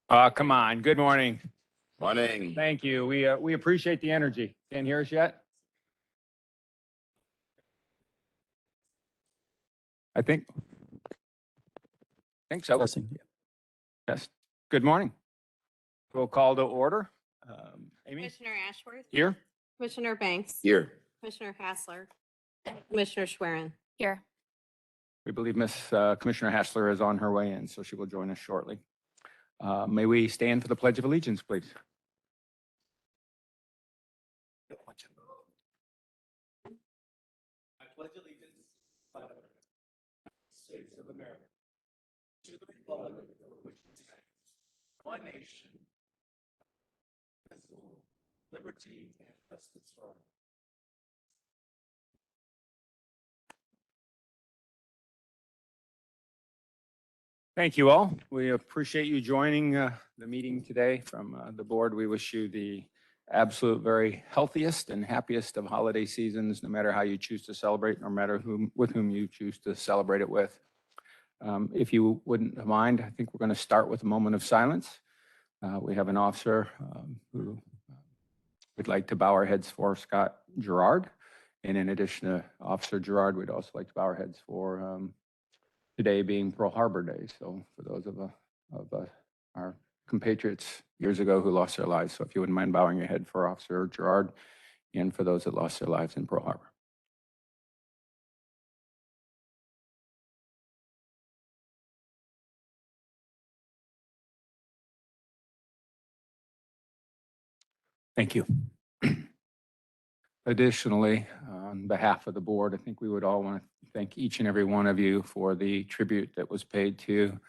Come on. Good morning. Morning. Thank you. We appreciate the energy. Can't hear us yet? I think so. Blessing. Yes. Good morning. We'll call to order. Amy? Commissioner Ashworth, Here? Commissioner Banks, Here. Commissioner Hassler, Commissioner Schwerin. Here. We believe Commissioner Hassler is on her way in, so she will join us shortly. May we stand for the Pledge of Allegiance, please? I pledge allegiance to the United States of America, to the republic for which it stands, one nation, liberty and justice for all. Thank you all. We appreciate you joining the meeting today. From the board, we wish you the absolute very healthiest and happiest of holiday seasons, no matter how you choose to celebrate, no matter with whom you choose to celebrate it with. If you wouldn't mind, I think we're going to start with a moment of silence. We have an officer who we'd like to bow our heads for, Scott Gerard. And in addition to Officer Gerard, we'd also like to bow our heads for today being Pearl Harbor Day. So for those of our compatriots years ago who lost their lives. So if you wouldn't mind bowing your head for Officer Gerard and for those that lost their lives in Pearl Harbor. Thank you. Additionally, on behalf of the board, I think we would all want to thank each and every one of you for the tribute that was paid to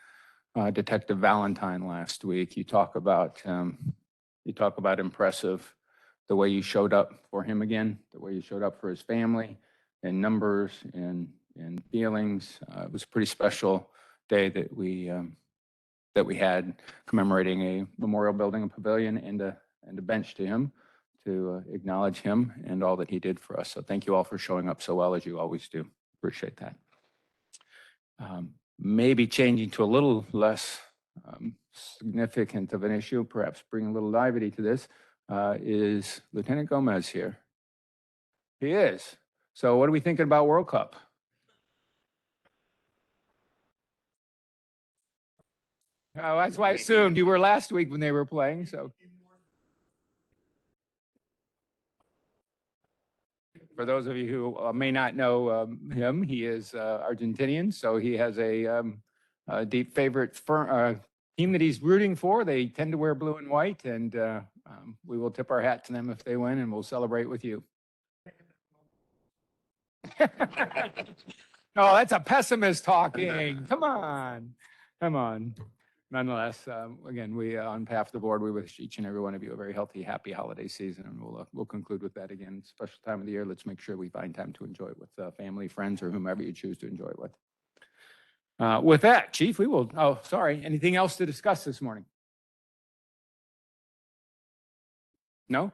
Detective Valentine last week. You talk about impressive, the way you showed up for him again, the way you showed up for his family, in numbers and feelings. It was a pretty special day that we had, commemorating a memorial building, a pavilion, and a bench to him, to acknowledge him and all that he did for us. So thank you all for showing up so well, as you always do. Appreciate that. Maybe changing to a little less significant of an issue, perhaps bring a little levity to this, is Lieutenant Gomez here? He is. So what are we thinking about World Cup? Oh, that's why I assumed you were last week when they were playing, so. For those of you who may not know him, he is Argentinian, so he has a deep favorite team that he's rooting for. They tend to wear blue and white, and we will tip our hat to them if they win, and we'll celebrate with you. No, that's a pessimist talking. Come on. Come on. Nonetheless, again, we, on behalf of the board, we wish each and every one of you a very healthy, happy holiday season, and we'll conclude with that again. Special time of the year. Let's make sure we find time to enjoy it with family, friends, or whomever you choose to enjoy it with. With that, Chief, we will. Oh, sorry. Anything else to discuss this morning? No?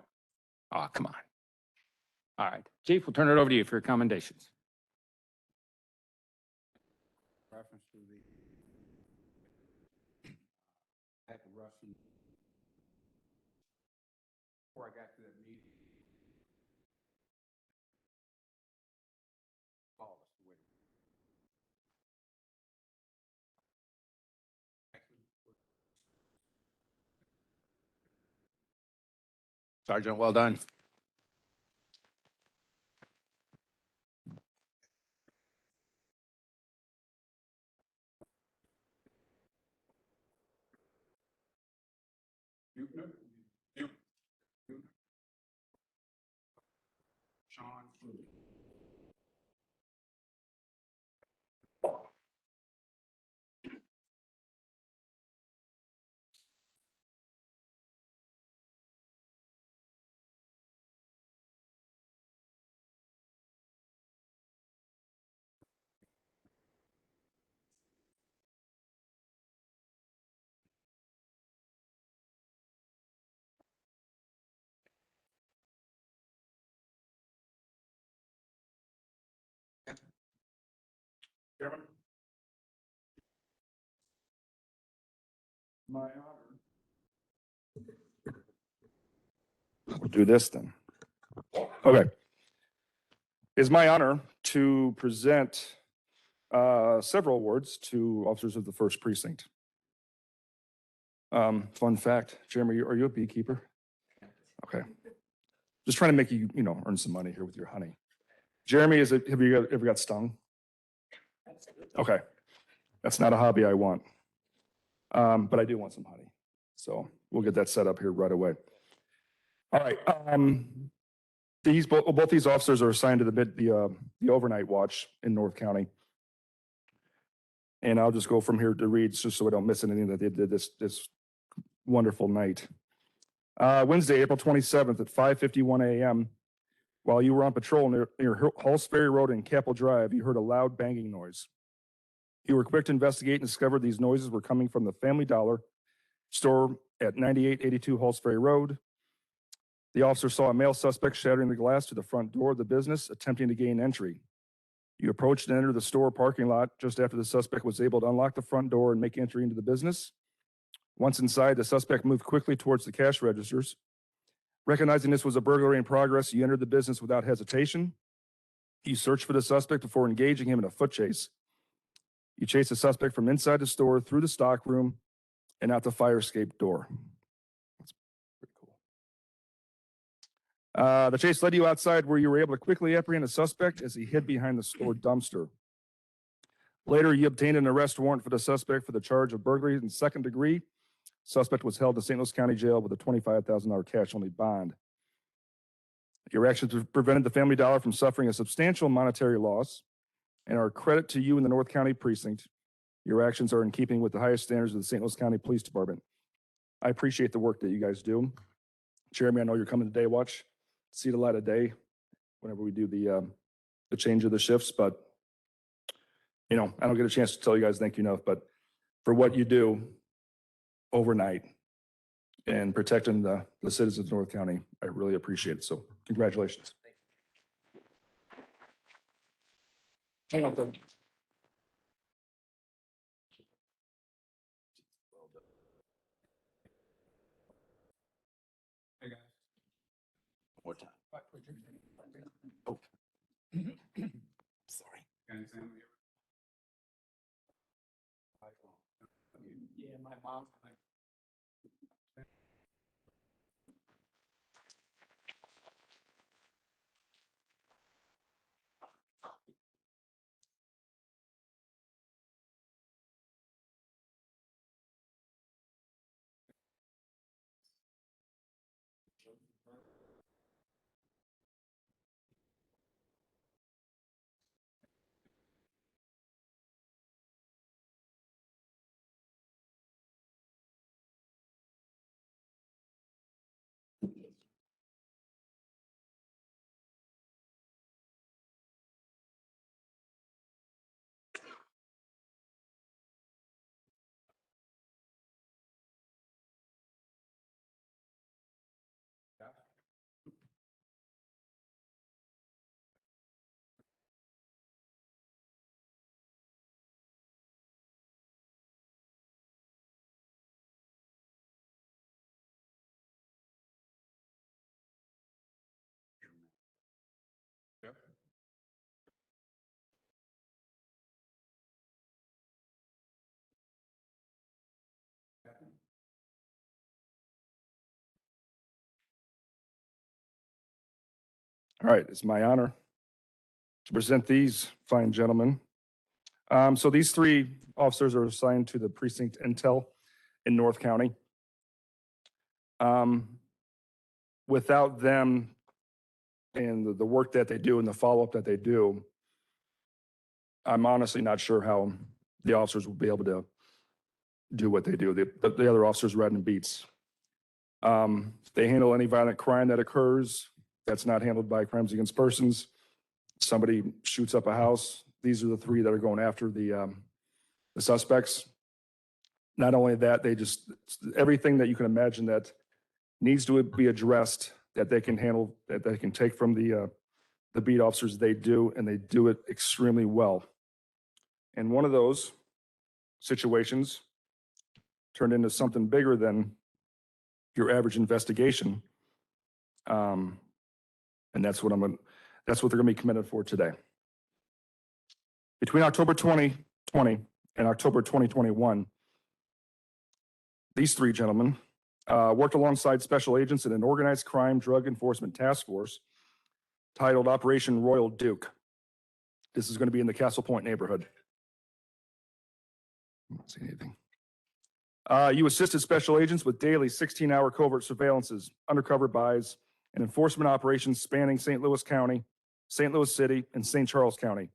Oh, come on. All right, Chief, we'll turn it over to you for your commendations. Reference to the type of Russian. Before I got to that meeting, all of us were waiting. Sergeant, well done. Sean. Chairman. My honor. We'll do this then. Okay. It's my honor to present several awards to officers of the first precinct. Fun fact, Jeremy, are you a beekeeper? Okay. Just trying to make you, earn some money here with your honey. Jeremy, have you ever got stung? Okay. That's not a hobby I want. But I do want some honey. So we'll get that set up here right away. All right. Both these officers are assigned to the overnight watch in North County. And I'll just go from here to read just so I don't miss anything that they did this wonderful night. Wednesday, April 27th at 5:51 a.m. While you were on patrol near Halls Ferry Road and Capel Drive, you heard a loud banging noise. You were quick to investigate and discovered these noises were coming from the Family Dollar store at 9882 Halls Ferry Road. The officer saw a male suspect shattering the glass to the front door of the business, attempting to gain entry. You approached and entered the store parking lot just after the suspect was able to unlock the front door and make entry into the business. Once inside, the suspect moved quickly towards the cash registers. Recognizing this was a burglary in progress, you entered the business without hesitation. You searched for the suspect before engaging him in a foot chase. You chased the suspect from inside the store through the stock room and out the fire escape door. That's pretty cool. The chase led you outside where you were able to quickly apprehend the suspect as he hid behind the store dumpster. Later, you obtained an arrest warrant for the suspect for the charge of burglary in second degree. Suspect was held to St. Louis County Jail with a $25,000 cash-only bond. Your actions prevented the Family Dollar from suffering a substantial monetary loss and are a credit to you in the North County Precinct. Your actions are in keeping with the highest standards of the St. Louis County Police Department. I appreciate the work that you guys do. Jeremy, I know you're coming to Day Watch, see the light of day whenever we do the change of the shifts, but I don't get a chance to tell you guys thank you enough, but for what you do overnight and protecting the citizens of North County, I really appreciate it. So congratulations. Hang on, though. Hey, guys. More time. Oh. Sorry. Got any family here? Yeah, my mom. Yep. All right, it's my honor to present these fine gentlemen. So these three officers are assigned to the precinct intel in North County. Without them and the work that they do and the follow-up that they do, I'm honestly not sure how the officers will be able to do what they do. The other officers riding beats. They handle any violent crime that occurs that's not handled by Crimes Against Persons. Somebody shoots up a house. These are the three that are going after the suspects. Not only that, they just, everything that you can imagine that needs to be addressed, that they can handle, that they can take from the beat officers, they do, and they do it extremely well. And one of those situations turned into something bigger than your average investigation. And that's what that's what they're gonna be commended for today. Between October 2020 and October 2021, these three gentlemen worked alongside special agents in an organized crime drug enforcement task force titled Operation Royal Duke. This is going to be in the Castle Point neighborhood. I'm not seeing anything. You assisted special agents with daily 16-hour covert surveillances, undercover buys, and enforcement operations spanning St. Louis County, St. Louis City, and St. Charles County.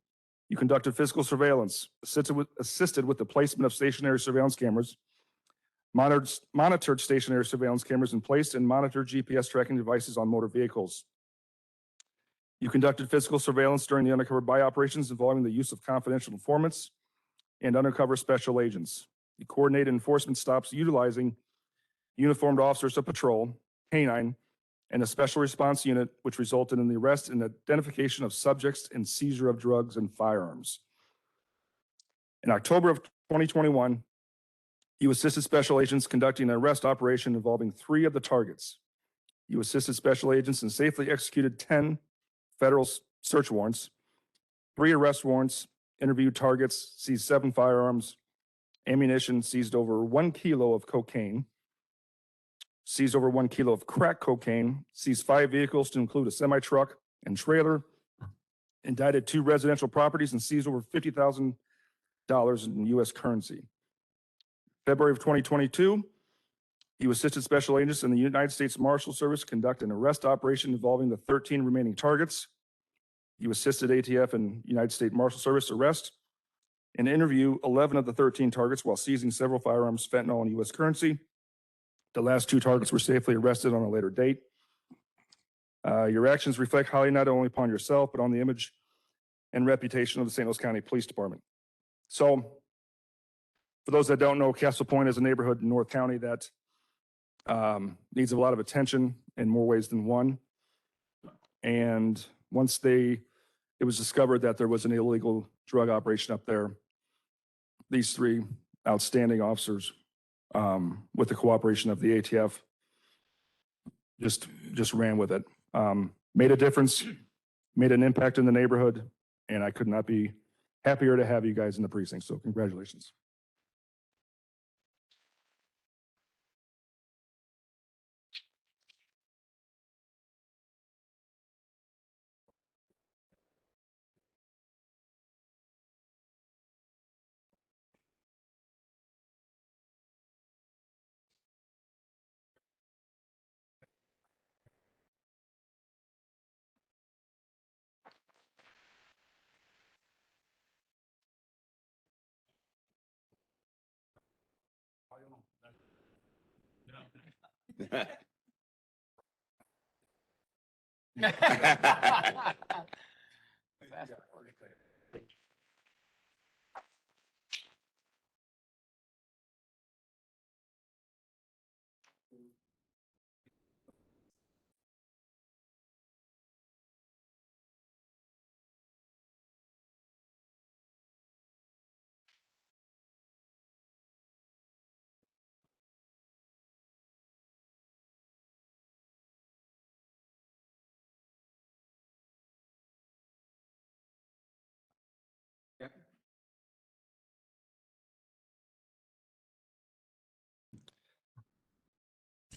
You conducted physical surveillance, assisted with the placement of stationary surveillance cameras, monitored stationary surveillance cameras, and placed and monitored GPS tracking devices on motor vehicles. You conducted physical surveillance during the undercover buy operations involving the use of confidential informants and undercover special agents. You coordinated enforcement stops utilizing uniformed officers of patrol, canine, and a special response unit, which resulted in the arrest and identification of subjects and seizure of drugs and firearms. In October of 2021, you assisted special agents conducting an arrest operation involving 3 of the targets. You assisted special agents and safely executed 10 federal search warrants, 3 arrest warrants, interviewed targets, seized 7 firearms, ammunition, seized over 1 kilo of cocaine, seized over 1 kilo of crack cocaine, seized 5 vehicles to include a semi-truck and trailer, indicted 2 residential properties, and seized over $50,000 in U.S. currency. February of 2022, you assisted special agents in the United States Marshal Service conduct an arrest operation involving the 13 remaining targets. You assisted ATF and United States Marshal Service arrest and interview 11 of the 13 targets while seizing several firearms, fentanyl, and U.S. currency. The last 2 targets were safely arrested on a later date. Your actions reflect highly not only upon yourself, but on the image and reputation of the St. Louis County Police Department. So, for those that don't know, Castle Point is a neighborhood in North County that needs a lot of attention in more ways than one. And once it was discovered that there was an illegal drug operation up there, these 3 outstanding officers, with the cooperation of the ATF, just ran with it. Made a difference, made an impact in the neighborhood, and I could not be happier to have you guys in the precinct. So congratulations.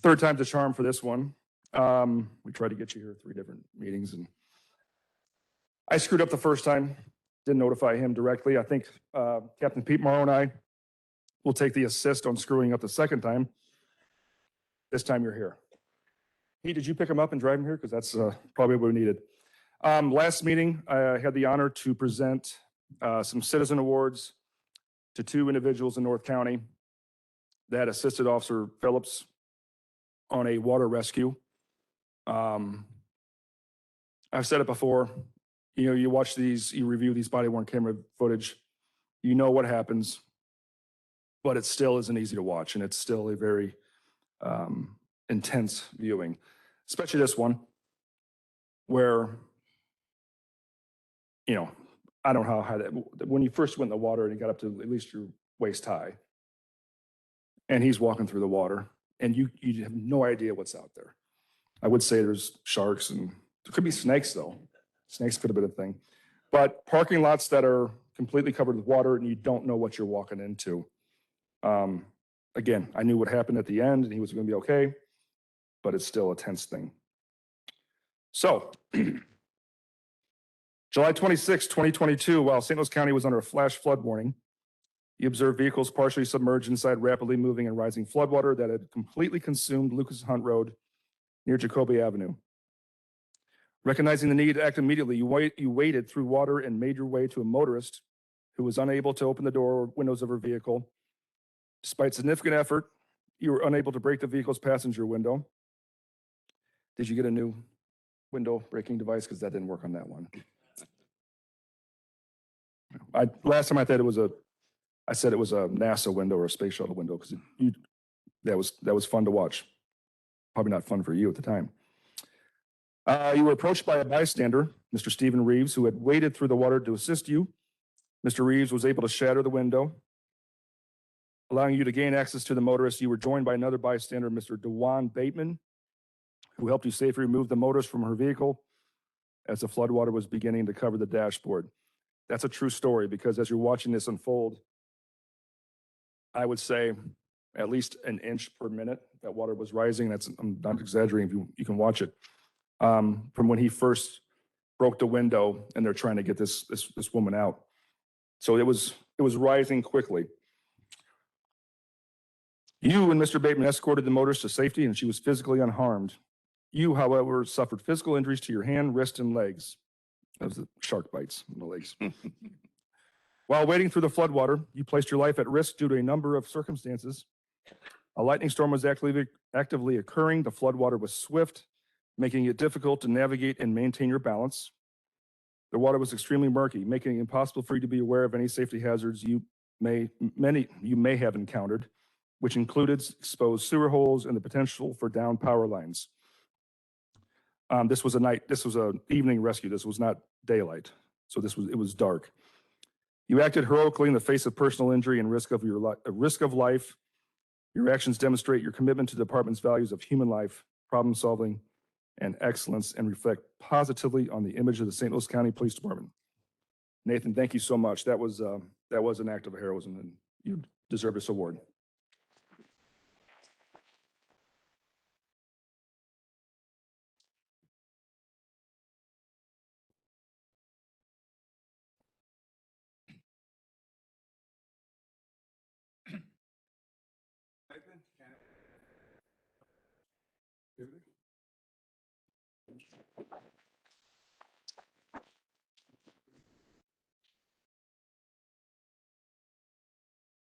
Third time's a charm for this one. We tried to get you here 3 different meetings, and I screwed up the first time, didn't notify him directly. I think Captain Pete Morrow and I will take the assist on screwing up the second time. This time you're here. Pete, did you pick him up and drive him here? Because that's probably what we needed. Last meeting, I had the honor to present some citizen awards to 2 individuals in North County that assisted Officer Phillips on a water rescue. I've said it before, you know, you watch these, you review these body-worn camera footage, you know what happens, but it still isn't easy to watch, and it's still a very intense viewing, especially this one, where, you know, I don't know how high that, when you first went in the water and it got up to at least your waist high, and he's walking through the water, and you have no idea what's out there. I would say there's sharks and there could be snakes though. Snakes could have been a thing. But parking lots that are completely covered with water and you don't know what you're walking into. Again, I knew what happened at the end and he was going to be okay, but it's still a tense thing. So, July 26, 2022, while St. Louis County was under a flash flood warning, you observed vehicles partially submerged inside rapidly moving and rising floodwater that had completely consumed Lucas Hunt Road near Jacoby Avenue. Recognizing the need to act immediately, you waded through water and made your way to a motorist who was unable to open the door or windows of her vehicle. Despite significant effort, you were unable to break the vehicle's passenger window. Did you get a new window breaking device? Because that didn't work on that one. Last time I said it was a NASA window or a space shuttle window because that was fun to watch. Probably not fun for you at the time. You were approached by a bystander, Mr. Stephen Reeves, who had waded through the water to assist you. Mr. Reeves was able to shatter the window, allowing you to gain access to the motorist. You were joined by another bystander, Mr. DeJuan Bateman, who helped you safely remove the motorist from her vehicle as the floodwater was beginning to cover the dashboard. That's a true story because as you're watching this unfold, I would say at least an inch per minute that water was rising. I'm not exaggerating. You can watch it. From when he first broke the window and they're trying to get this woman out. So it was rising quickly. You and Mr. Bateman escorted the motorist to safety and she was physically unharmed. You, however, suffered physical injuries to your hand, wrist, and legs. That was the shark bites in the legs. While wading through the floodwater, you placed your life at risk due to a number of circumstances. A lightning storm was actively occurring. The floodwater was swift, making it difficult to navigate and maintain your balance. The water was extremely murky, making it impossible for you to be aware of any safety hazards you may have encountered, which included exposed sewer holes and the potential for downed power lines. This was an evening rescue. This was not daylight. So it was dark. You acted heroically in the face of personal injury and risk of life. Your actions demonstrate your commitment to the department's values of human life, problem solving, and excellence, and reflect positively on the image of the St. Louis County Police Department. Nathan, thank you so much. That was an act of heroism, and you deserve this award.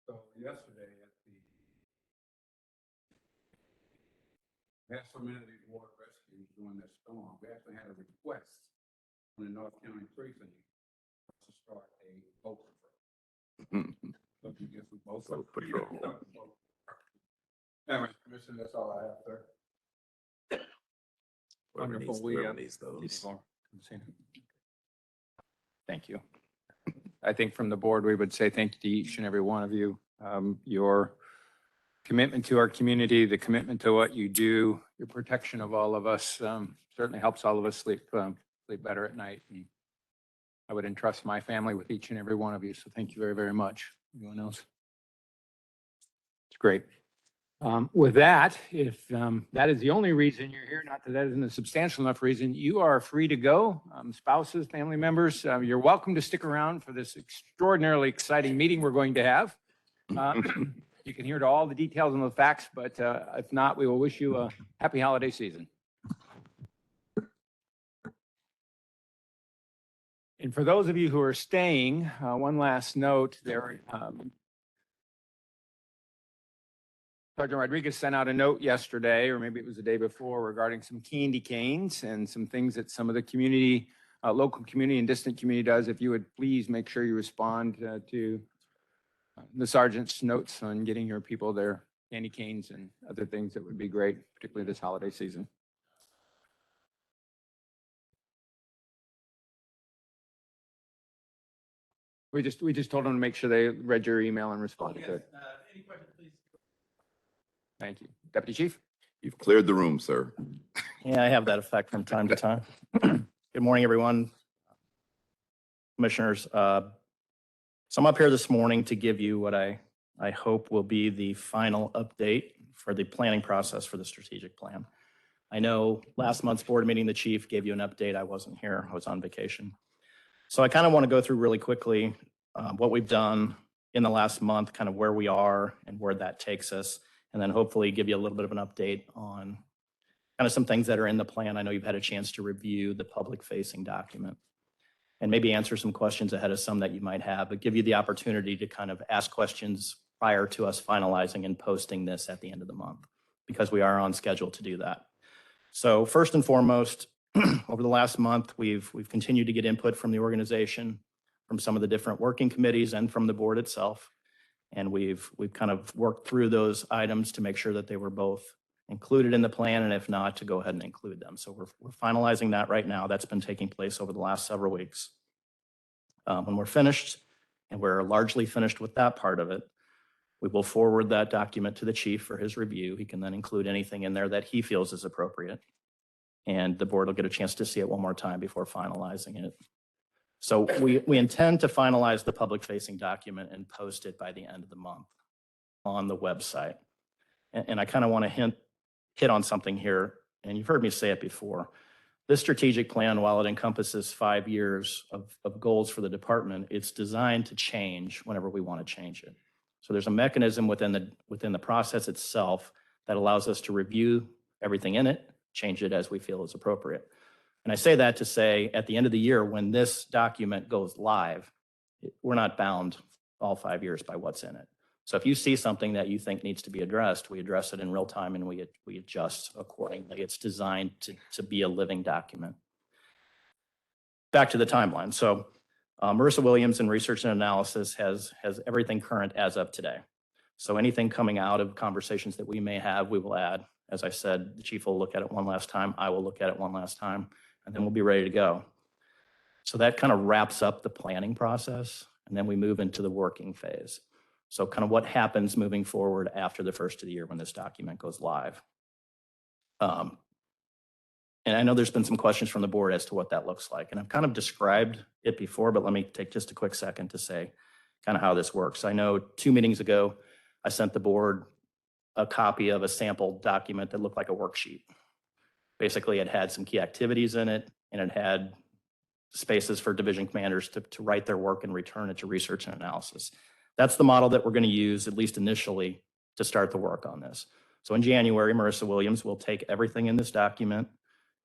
So yesterday at the National Community Water Rescue during that storm, we actually had a request from the North County Precinct to start a boat patrol. So you guess we both. Anyway, Commissioner, that's all I have, sir. Wonderful. Thank you. I think from the board, we would say thank you to each and every one of you. Your commitment to our community, the commitment to what you do, your protection of all of us certainly helps all of us sleep better at night. And I would entrust my family with each and every one of you. So thank you very, very much. Anyone else? It's great. With that, if that is the only reason you're here, not that that isn't a substantial enough reason, you are free to go. Spouses, family members, you're welcome to stick around for this extraordinarily exciting meeting we're going to have. You can hear all the details and the facts, but if not, we will wish you a happy holiday season. And for those of you who are staying, one last note, Sergeant Rodriguez sent out a note yesterday, or maybe it was the day before, regarding some candy canes and some things that some of the community, local community and distant community does. If you would please make sure you respond to the sergeant's notes on getting your people their candy canes and other things, that would be great, particularly this holiday season. We just told them to make sure they read your email and responded to it. Any questions, please? Thank you. Deputy Chief? You've cleared the room, sir. Yeah, I have that effect from time to time. Good morning, everyone. Commissioners, so I'm up here this morning to give you what I hope will be the final update for the planning process for the strategic plan. I know last month's board meeting, the chief gave you an update. I wasn't here. I was on vacation. So I kind of want to go through really quickly what we've done in the last month, kind of where we are and where that takes us, and then hopefully give you a little bit of an update on kind of some things that are in the plan. I know you've had a chance to review the public-facing document and maybe answer some questions ahead of some that you might have, but give you the opportunity to kind of ask questions prior to us finalizing and posting this at the end of the month, because we are on schedule to do that. So first and foremost, over the last month, we've continued to get input from the organization, from some of the different working committees and from the board itself. And we've kind of worked through those items to make sure that they were both included in the plan, and if not, to go ahead and include them. So we're finalizing that right now. That's been taking place over the last several weeks. When we're finished, and we're largely finished with that part of it, we will forward that document to the chief for his review. He can then include anything in there that he feels is appropriate. And the board will get a chance to see it one more time before finalizing it. So we intend to finalize the public-facing document and post it by the end of the month on the website. And I kind of want to hit on something here, and you've heard me say it before. This strategic plan, while it encompasses 5 years of goals for the department, it's designed to change whenever we want to change it. So there's a mechanism within the process itself that allows us to review everything in it, change it as we feel is appropriate. And I say that to say, at the end of the year, when this document goes live, we're not bound all 5 years by what's in it. So if you see something that you think needs to be addressed, we address it in real time and we adjust accordingly. It's designed to be a living document. Back to the timeline. So Marissa Williams in Research and Analysis has everything current as of today. So anything coming out of conversations that we may have, we will add. As I said, the chief will look at it one last time. I will look at it one last time, and then we'll be ready to go. So that kind of wraps up the planning process, and then we move into the working phase. So kind of what happens moving forward after the first of the year when this document goes live. And I know there's been some questions from the board as to what that looks like. And I've kind of described it before, but let me take just a quick second to say kind of how this works. I know 2 meetings ago, I sent the board a copy of a sample document that looked like a worksheet. Basically, it had some key activities in it, and it had spaces for division commanders to write their work and return it to Research and Analysis. That's the model that we're going to use, at least initially, to start the work on this. So in January, Marissa Williams will take everything in this document.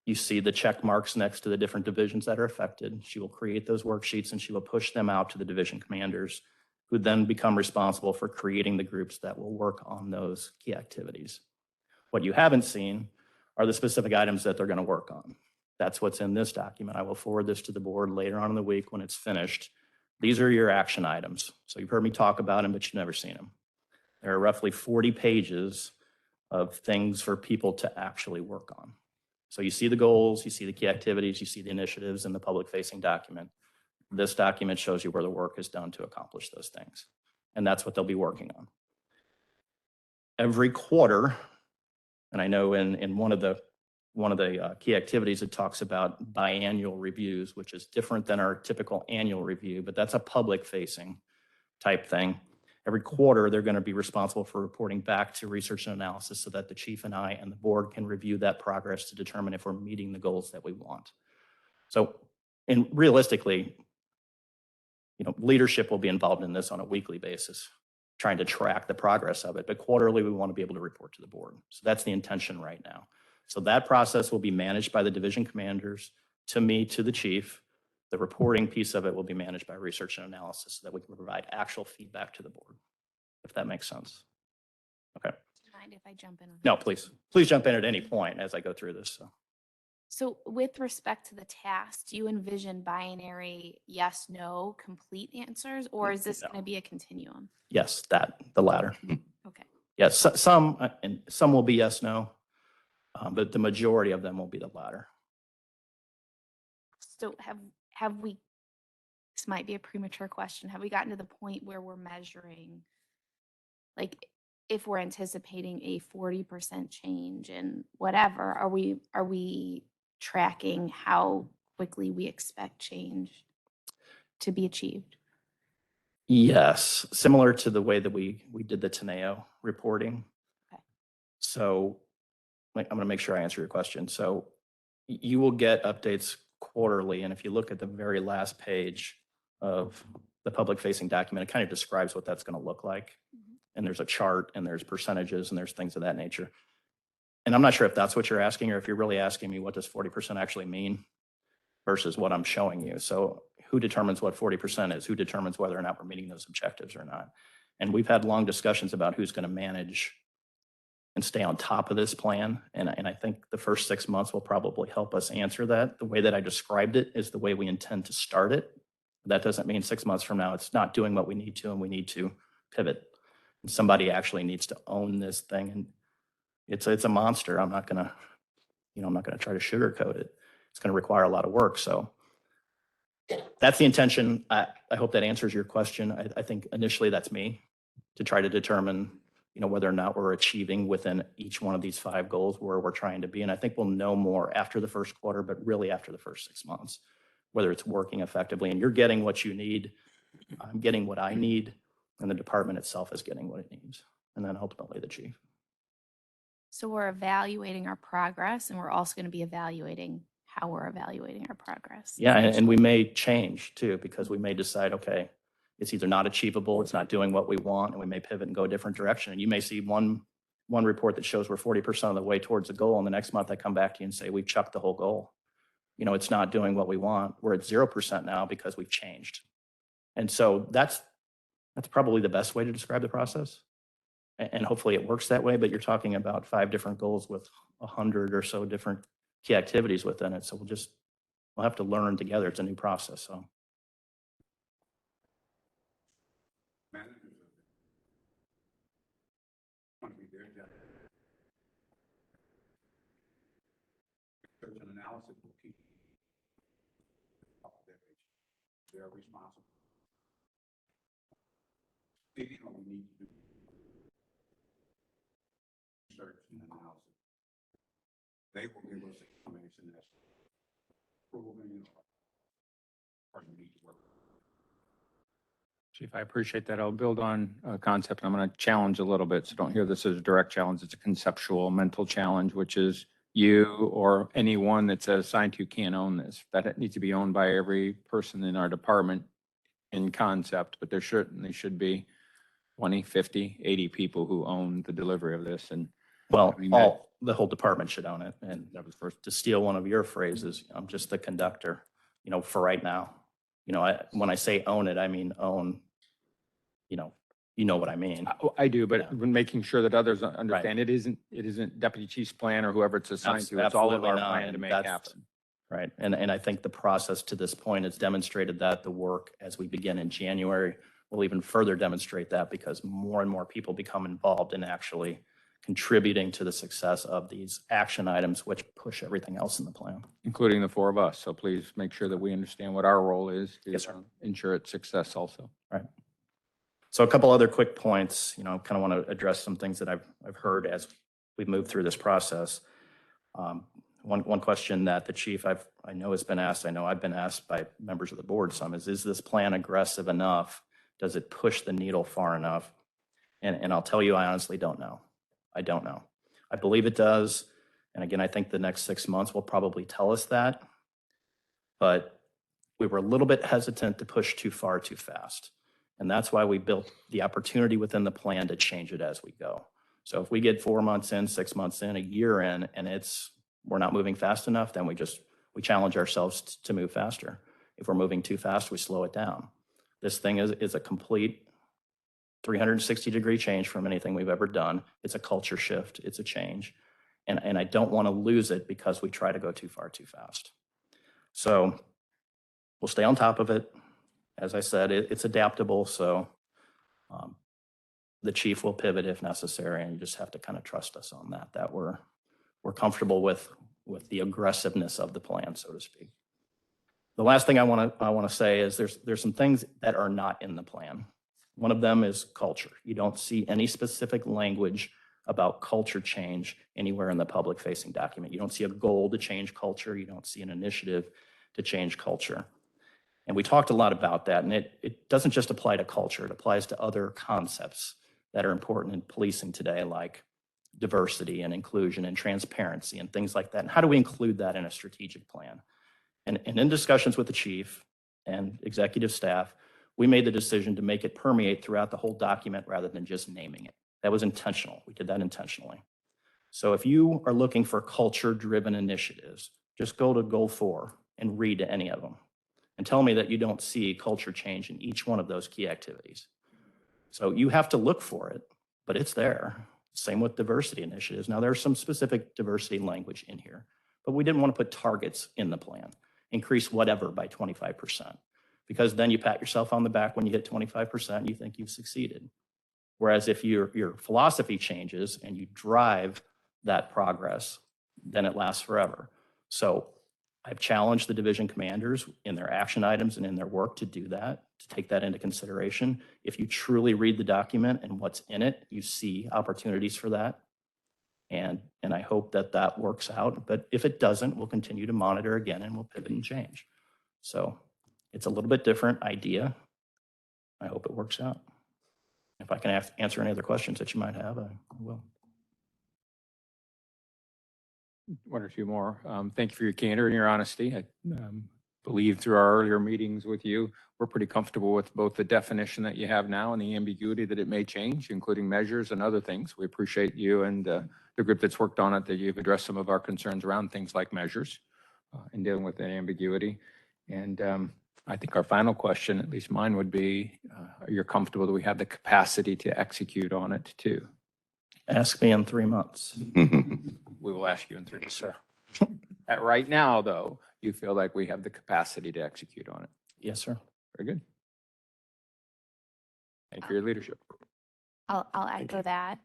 You see the check marks next to the different divisions that are affected. She will create those worksheets and she will push them out to the division commanders, who then become responsible for creating the groups that will work on those key activities. What you haven't seen are the specific items that they're going to work on. That's what's in this document. I will forward this to the board later on in the week when it's finished. These are your action items. So you've heard me talk about them, but you've never seen them. There are roughly 40 pages of things for people to actually work on. So you see the goals, you see the key activities, you see the initiatives in the public-facing document. This document shows you where the work is done to accomplish those things. And that's what they'll be working on. Every quarter, and I know in one of the key activities, it talks about biannual reviews, which is different than our typical annual review, but that's a public-facing type thing. Every quarter, they're going to be responsible for reporting back to Research and Analysis so that the chief and I and the board can review that progress to determine if we're meeting the goals that we want. So, and realistically, leadership will be involved in this on a weekly basis, trying to track the progress of it. But quarterly, we want to be able to report to the board. So that's the intention right now. So that process will be managed by the division commanders, to me, to the chief. The reporting piece of it will be managed by Research and Analysis so that we can provide actual feedback to the board, if that makes sense. Okay. Do you mind if I jump in? No, please. Please jump in at any point as I go through this. So with respect to the task, do you envision binary yes, no, complete answers, or is this No. going to be a continuum? Yes, the latter. Okay. Yes, some will be yes, no, but the majority of them will be the latter. So have we, this might be a premature question, have we gotten to the point where we're measuring, like, if we're anticipating a 40% change in whatever, are we tracking how quickly we expect change to be achieved? Yes, similar to the way that we did the Teneo reporting. Okay. So I'm going to make sure I answer your question. So you will get updates quarterly. And if you look at the very last page of the public facing document, it kind of describes what that's going to look like. And there's a chart and there's percentages and there's things of that nature. And I'm not sure if that's what you're asking or if you're really asking me what does 40% actually mean versus what I'm showing you. So who determines what 40% is? Who determines whether or not we're meeting those objectives or not? And we've had long discussions about who's going to manage and stay on top of this plan. And I think the first 6 months will probably help us answer that. The way that I described it is the way we intend to start it. That doesn't mean 6 months from now, it's not doing what we need to and we need to pivot. And somebody actually needs to own this thing. And it's a monster. I'm not going to try to sugarcoat it. It's going to require a lot of work. So that's the intention. I hope that answers your question. I think initially that's me to try to determine, whether or not we're achieving within each one of these 5 goals where we're trying to be. And I think we'll know more after the first quarter, but really after the first 6 months, whether it's working effectively and you're getting what you need. I'm getting what I need and the department itself is getting what it needs. And then ultimately the chief. So we're evaluating our progress and we're also going to be evaluating how we're evaluating our progress. Yeah, and we may change too, because we may decide, okay, it's either not achievable, it's not doing what we want, and we may pivot and go a different direction. And you may see one report that shows we're 40% of the way towards the goal, and the next month I come back to you and say, we've chucked the whole goal. It's not doing what we want. We're at 0% now because we've changed. And so that's probably the best way to describe the process. And hopefully it works that way, but you're talking about 5 different goals with 100 or so different key activities within it. So we'll have to learn together. It's a new process. So Managers want to be their job. Research and analysis will keep up their age. They're responsible. Speaking of what we need to do. Research and analysis. They will give us information that's proven or you need to work. Chief, I appreciate that. I'll build on a concept. I'm going to challenge a little bit. So don't hear this as a direct challenge. It's a conceptual mental challenge, which is you or anyone that's assigned to you can't own this. That needs to be owned by every person in our department in concept, but there certainly should be 20, 50, 80 people who own the delivery of this. And well, I mean, the whole department should own it. And that was first. to steal one of your phrases, I'm just the conductor, for right now. When I say own it, I mean own, you know what I mean. I do, but Yeah. when making sure that others understand, it isn't Deputy Chief's plan or whoever it's assigned to. It's all of Absolutely our not, plan to and make that's- happen. Right. And I think the process to this point has demonstrated that. The work as we begin in January will even further demonstrate that because more and more people become involved in actually contributing to the success of these action items, which push everything else in the plan. Including the 4 of us. So please make sure that we understand what our role is to Yes, sir. ensure its success also. Right. So a couple other quick points, kind of want to address some things that I've heard as we've moved through this process. One question that the chief I know has been asked, I know I've been asked by members of the board some is this plan aggressive enough? Does it push the needle far enough? And I'll tell you, I honestly don't know. I don't know. I believe it does. And again, I think the next 6 months will probably tell us that. But we were a little bit hesitant to push too far too fast. And that's why we built the opportunity within the plan to change it as we go. So if we get 4 months in, 6 months in, a year in, and we're not moving fast enough, then we challenge ourselves to move faster. If we're moving too fast, we slow it down. This thing is a complete 360-degree change from anything we've ever done. It's a culture shift. It's a change. And I don't want to lose it because we try to go too far too fast. So we'll stay on top of it. As I said, it's adaptable. So the chief will pivot if necessary, and you just have to kind of trust us on that we're comfortable with the aggressiveness of the plan, so to speak. The last thing I want to say is there's some things that are not in the plan. One of them is culture. You don't see any specific language about culture change anywhere in the public-facing document. You don't see a goal to change culture. You don't see an initiative to change culture. And we talked a lot about that, and it doesn't just apply to culture. It applies to other concepts that are important in policing today, like diversity and inclusion and transparency and things like that. And how do we include that in a strategic plan? And in discussions with the chief and executive staff, we made the decision to make it permeate throughout the whole document rather than just naming it. That was intentional. We did that intentionally. So if you are looking for culture-driven initiatives, just go to goal 4 and read any of them and tell me that you don't see culture change in each one of those key activities. So you have to look for it, but it's there. Same with diversity initiatives. Now, there's some specific diversity language in here, but we didn't want to put targets in the plan. Increase whatever by 25%, because then you pat yourself on the back when you hit 25%, you think you've succeeded. Whereas if your philosophy changes and you drive that progress, then it lasts forever. So I've challenged the division commanders in their action items and in their work to do that, to take that into consideration. If you truly read the document and what's in it, you see opportunities for that. And I hope that that works out. But if it doesn't, we'll continue to monitor again and we'll pivot and change. So it's a little bit different idea. I hope it works out. If I can answer any other questions that you might have, I will. One or two more. Thank you for your candor and your honesty. I believe through our earlier meetings with you, we're pretty comfortable with both the definition that you have now and the ambiguity that it may change, including measures and other things. We appreciate you and the group that's worked on it, that you've addressed some of our concerns around things like measures and dealing with the ambiguity. And I think our final question, at least mine, would be, you're comfortable that we have the capacity to execute on it too? Ask me in 3 months. We will ask you in 3 months, sir. Right now, though, you feel like we have the capacity to execute on it? Yes, sir. Very good. Thank you for your leadership. I'll echo that.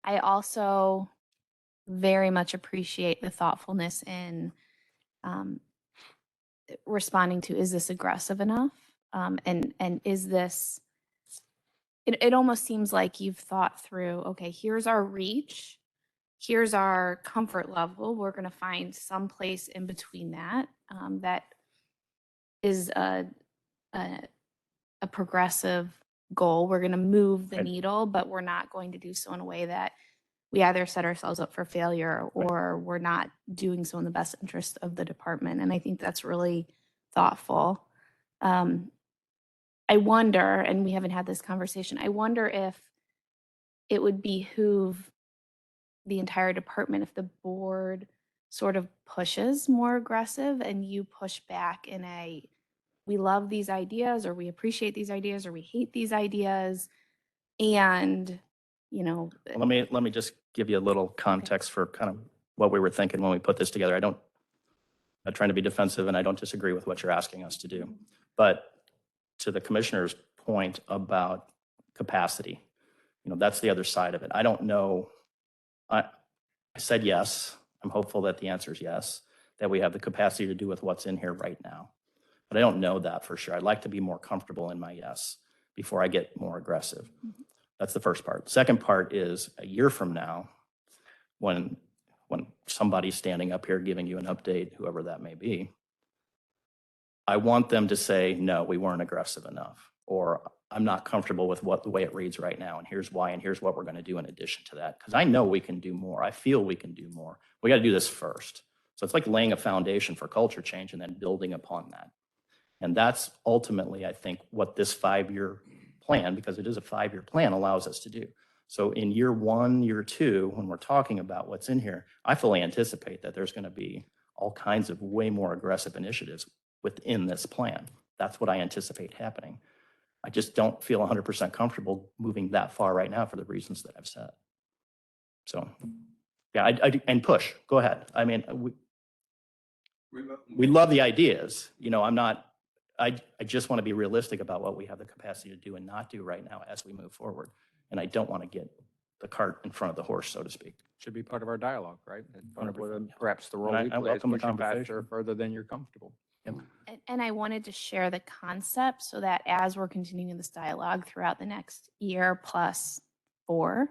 I also very much appreciate the thoughtfulness in responding to, is this aggressive enough? And is this, it almost seems like you've thought through, okay, here's our reach, here's our comfort level. We're going to find some place in between that that is a progressive goal. We're going to move the Right. needle, but we're not going to do so in a way that we either set ourselves up for failure or we're not doing so in the best interest of the department. And I think that's really thoughtful. I wonder, and we haven't had this conversation, I wonder if it would behoove the entire department if the board sort of pushes more aggressive and you push back in a, we love these ideas, or we appreciate these ideas, or we hate these ideas. And, you know, Let me just give you a little context for kind of what we were thinking when we put this together. I'm not trying to be defensive, and I don't disagree with what you're asking us to do. But to the commissioner's point about capacity, you know, that's the other side of it. I don't know. I said yes. I'm hopeful that the answer is yes, that we have the capacity to do with what's in here right now. But I don't know that for sure. I'd like to be more comfortable in my yes before I get more aggressive. That's the first part. Second part is a year from now, when somebody's standing up here giving you an update, whoever that may be, I want them to say, no, we weren't aggressive enough, or I'm not comfortable with the way it reads right now, and here's why, and here's what we're going to do in addition to that. Because I know we can do more. I feel we can do more. We got to do this first. So it's like laying a foundation for culture change and then building upon that. And that's ultimately, I think, what this 5-year plan, because it is a 5-year plan, allows us to do. So in year 1, year 2, when we're talking about what's in here, I fully anticipate that there's going to be all kinds of way more aggressive initiatives within this plan. That's what I anticipate happening. I just don't feel 100% comfortable moving that far right now for the reasons that I've said. So, yeah, and push. Go ahead. I mean, we love the ideas. You know, I just want to be realistic about what we have the capacity to do and not do right now as we move forward. And I don't want to get the cart in front of the horse, so to speak. Should be part of our dialogue, right? And part of 100%. perhaps the role And we I play is welcome the pushing faster conversation. further than you're comfortable. And And I wanted to share the concept so that as we're continuing this dialogue throughout the next year plus 4,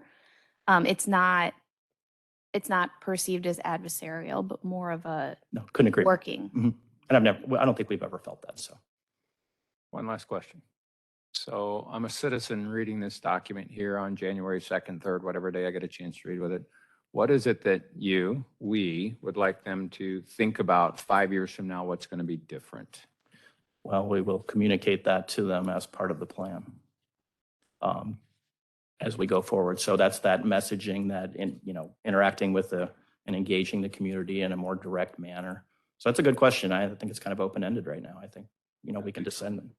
it's not perceived as adversarial, but more of a No, couldn't agree. working. And I don't think we've ever felt that, so. One last question. So I'm a citizen reading this document here on January 2nd, 3rd, whatever day I get a chance to read with it. What is it that we would like them to think about 5 years from now? What's going to be different? Well, we will communicate that to them as part of the plan as we go forward. So that's that messaging that, interacting with and engaging the community in a more direct manner. So that's a good question. I think it's kind of open-ended right now. I think, we can descend them.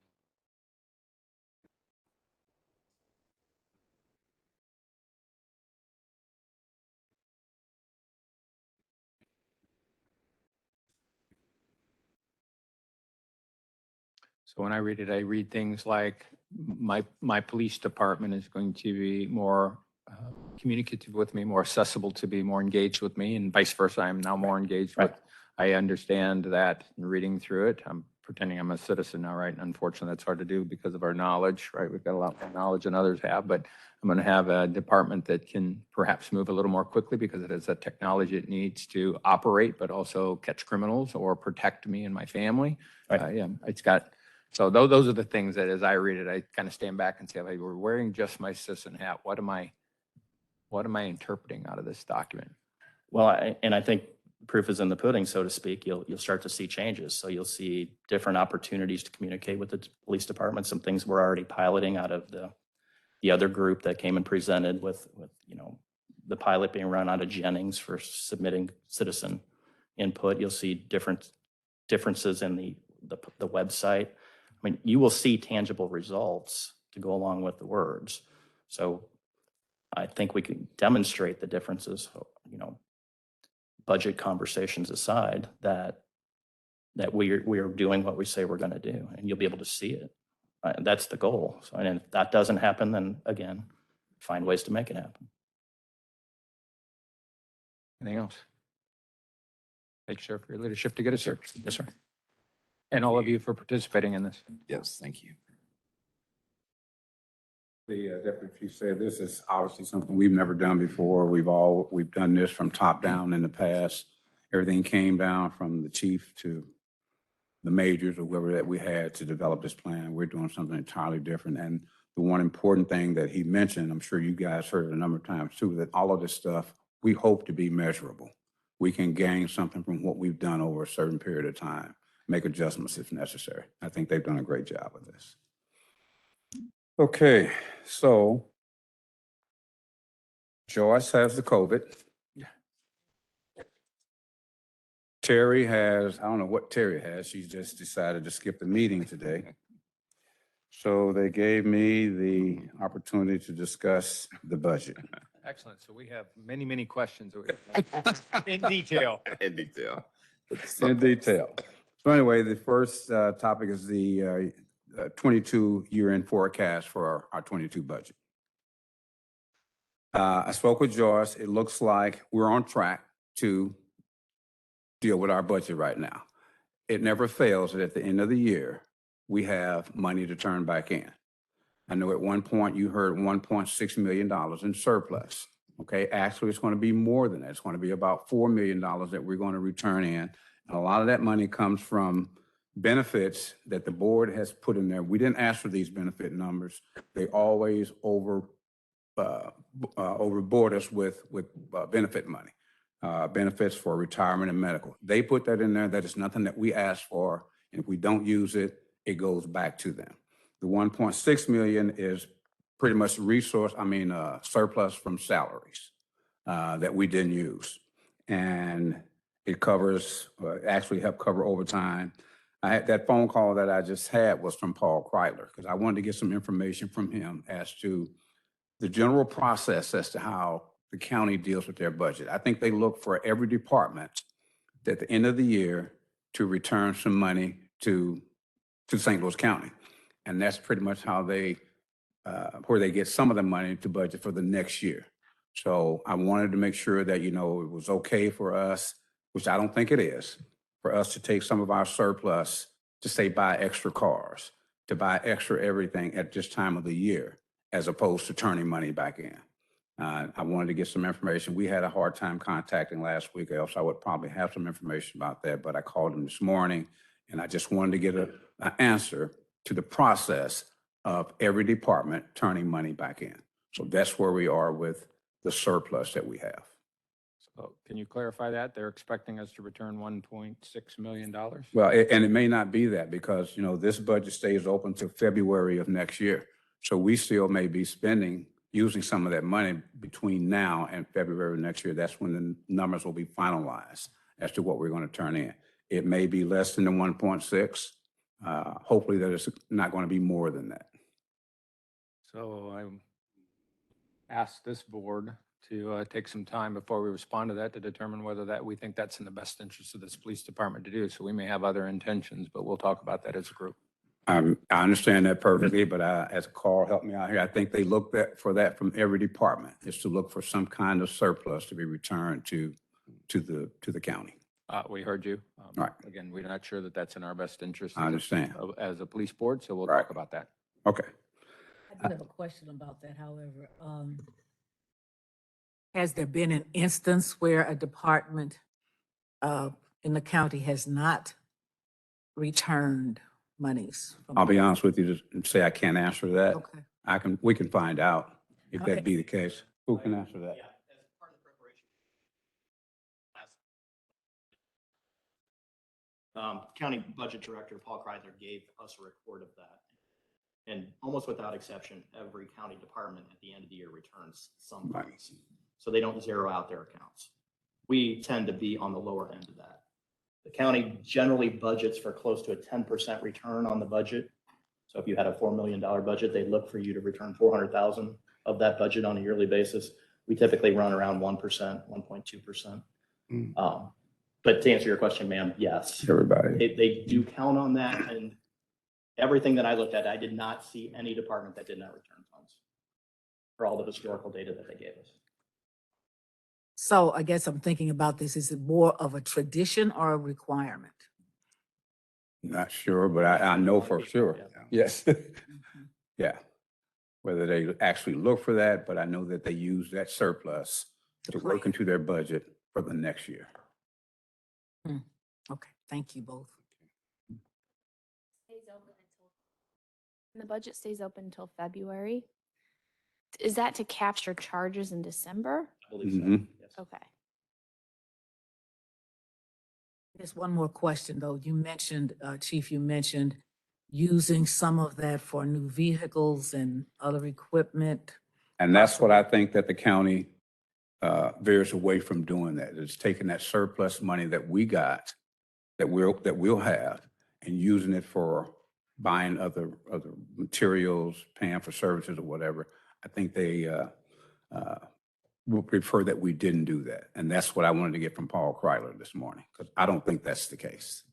So when I read it, I read things like my police department is going to be more communicative with me, more accessible to be more engaged with me, and vice versa. I'm now more engaged with. Right. I understand that in reading through it. I'm pretending I'm a citizen now, right? And unfortunately, that's hard to do because of our knowledge, right? We've got a lot more knowledge than others have, but I'm going to have a department that can perhaps move a little more quickly because it has a technology it needs to operate, but also catch criminals or protect me and my family. Right. Yeah, it's got. So those are the things that, as I read it, I kind of stand back and say, "Hey, we're wearing just my citizen hat. What am I interpreting out of this document?" Well, I think proof is in the pudding, so to speak. You'll start to see changes. So you'll see different opportunities to communicate with the police department. Some things we're already piloting out of the other group that came and presented with the pilot being run out of Jennings for submitting citizen input. You'll see differences in the website. I mean, you will see tangible results to go along with the words. So I think we can demonstrate the differences, budget conversations aside, that we are doing what we say we're going to do, and you'll be able to see it. That's the goal. So, and if that doesn't happen, then again, find ways to make it happen. Anything else? Thank you, sir, for your leadership to get us here. Yes, sir. And all of you for participating in this. Yes, thank you. The deputy chief said this is obviously something we've never done before. We've done this from top down in the past. Everything came down from the chief to the majors or whoever that we had to develop this plan. We're doing something entirely different. And the one important thing that he mentioned, I'm sure you guys heard it a number of times too, that all of this stuff, we hope to be measurable. We can gain something from what we've done over a certain period of time, make adjustments if necessary. I think they've done a great job with this. Okay, so Joyce has the COVID. Terry has, I don't know what Terry has. She just decided to skip the meeting today. So they gave me the opportunity to discuss the budget. Excellent. So we have many, many questions in detail. In detail. In detail. So anyway, the first topic is the 22 year-end forecast for our 22 budget. I spoke with Joyce. It looks like we're on track to deal with our budget right now. It never fails that at the end of the year, we have money to turn back in. I know at one point you heard $1.6 million in surplus. Okay, actually it's going to be more than that. It's going to be about $4 million that we're going to return in. And a lot of that money comes from benefits that the board has put in there. We didn't ask for these benefit numbers. They always overboard us with benefit money, benefits for retirement and medical. They put that in there. That is nothing that we asked for. And if we don't use it, it goes back to them. The 1.6 million is pretty much surplus from salaries that we didn't use. And it covers, actually helped cover overtime. I had that phone call that I just had was from Paul Kreitler, because I wanted to get some information from him as to the general process as to how the county deals with their budget. I think they look for every department at the end of the year to return some money to St. Louis County. And that's pretty much how where they get some of the money to budget for the next year. So I wanted to make sure that, it was okay for us, which I don't think it is, for us to take some of our surplus to say buy extra cars, to buy extra everything at this time of the year, as opposed to turning money back in. I wanted to get some information. We had a hard time contacting last week, else I would probably have some information about that, but I called them this morning, and I just wanted to get an answer to the process of every department turning money back in. So that's where we are with the surplus that we have. So can you clarify that? They're expecting us to return $1.6 million? Well, and it may not be that because, this budget stays open till February of next year. So we still may be using some of that money between now and February of next year. That's when the numbers will be finalized as to what we're going to turn in. It may be less than the 1.6. Hopefully that it's not going to be more than that. So I asked this board to take some time before we respond to that to determine whether we think that's in the best interest of this police department to do. So we may have other intentions, but we'll talk about that as a group. I understand that perfectly, but as Carl helped me out here, I think they look for that from every department, is to look for some kind of surplus to be returned to the county. We heard you. Right. Again, we're not sure that that's in our best interest. I understand. As a police board, so we'll Right. talk about that. Okay. I do have a question about that, however. Has there been an instance where a department in the county has not returned monies? I'll be honest with you and say I can't answer that. Okay. We can find out if Okay. that be the case. Who can answer that? Yeah, as part of the preparation. County Budget Director Paul Kreidler gave us a report of that. And almost without exception, every county department at the end of the year returns some Right. funds. So they don't zero out their accounts. We tend to be on the lower end of that. The county generally budgets for close to a 10% return on the budget. So if you had a $4 million budget, they'd look for you to return 400,000 of that budget on a yearly basis. We typically run around 1%, 1.2%. But to answer your question, ma'am, yes. Everybody. They do count on that, and everything that I looked at, I did not see any department that did not return funds for all the historical data that they gave us. So I guess I'm thinking about this, is it more of a tradition or a requirement? Not sure, but I know for sure. Yes. Yeah. Whether they actually look for that, but I know that they use that surplus to work into their budget for the next year. Okay, thank you both. And the budget stays open until February. Is that to capture charges in December? I believe so. Mhm. Yes. Okay. Just one more question, though. You mentioned, Chief, you mentioned using some of that for new vehicles and other equipment. And that's what I think that the county veers away from doing that. It's taking that surplus money that we got, that we'll have, and using it for buying other materials, paying for services or whatever. I think they will prefer that we didn't do that. And that's what I wanted to get from Paul Kreidler this morning, because I don't think that's the case.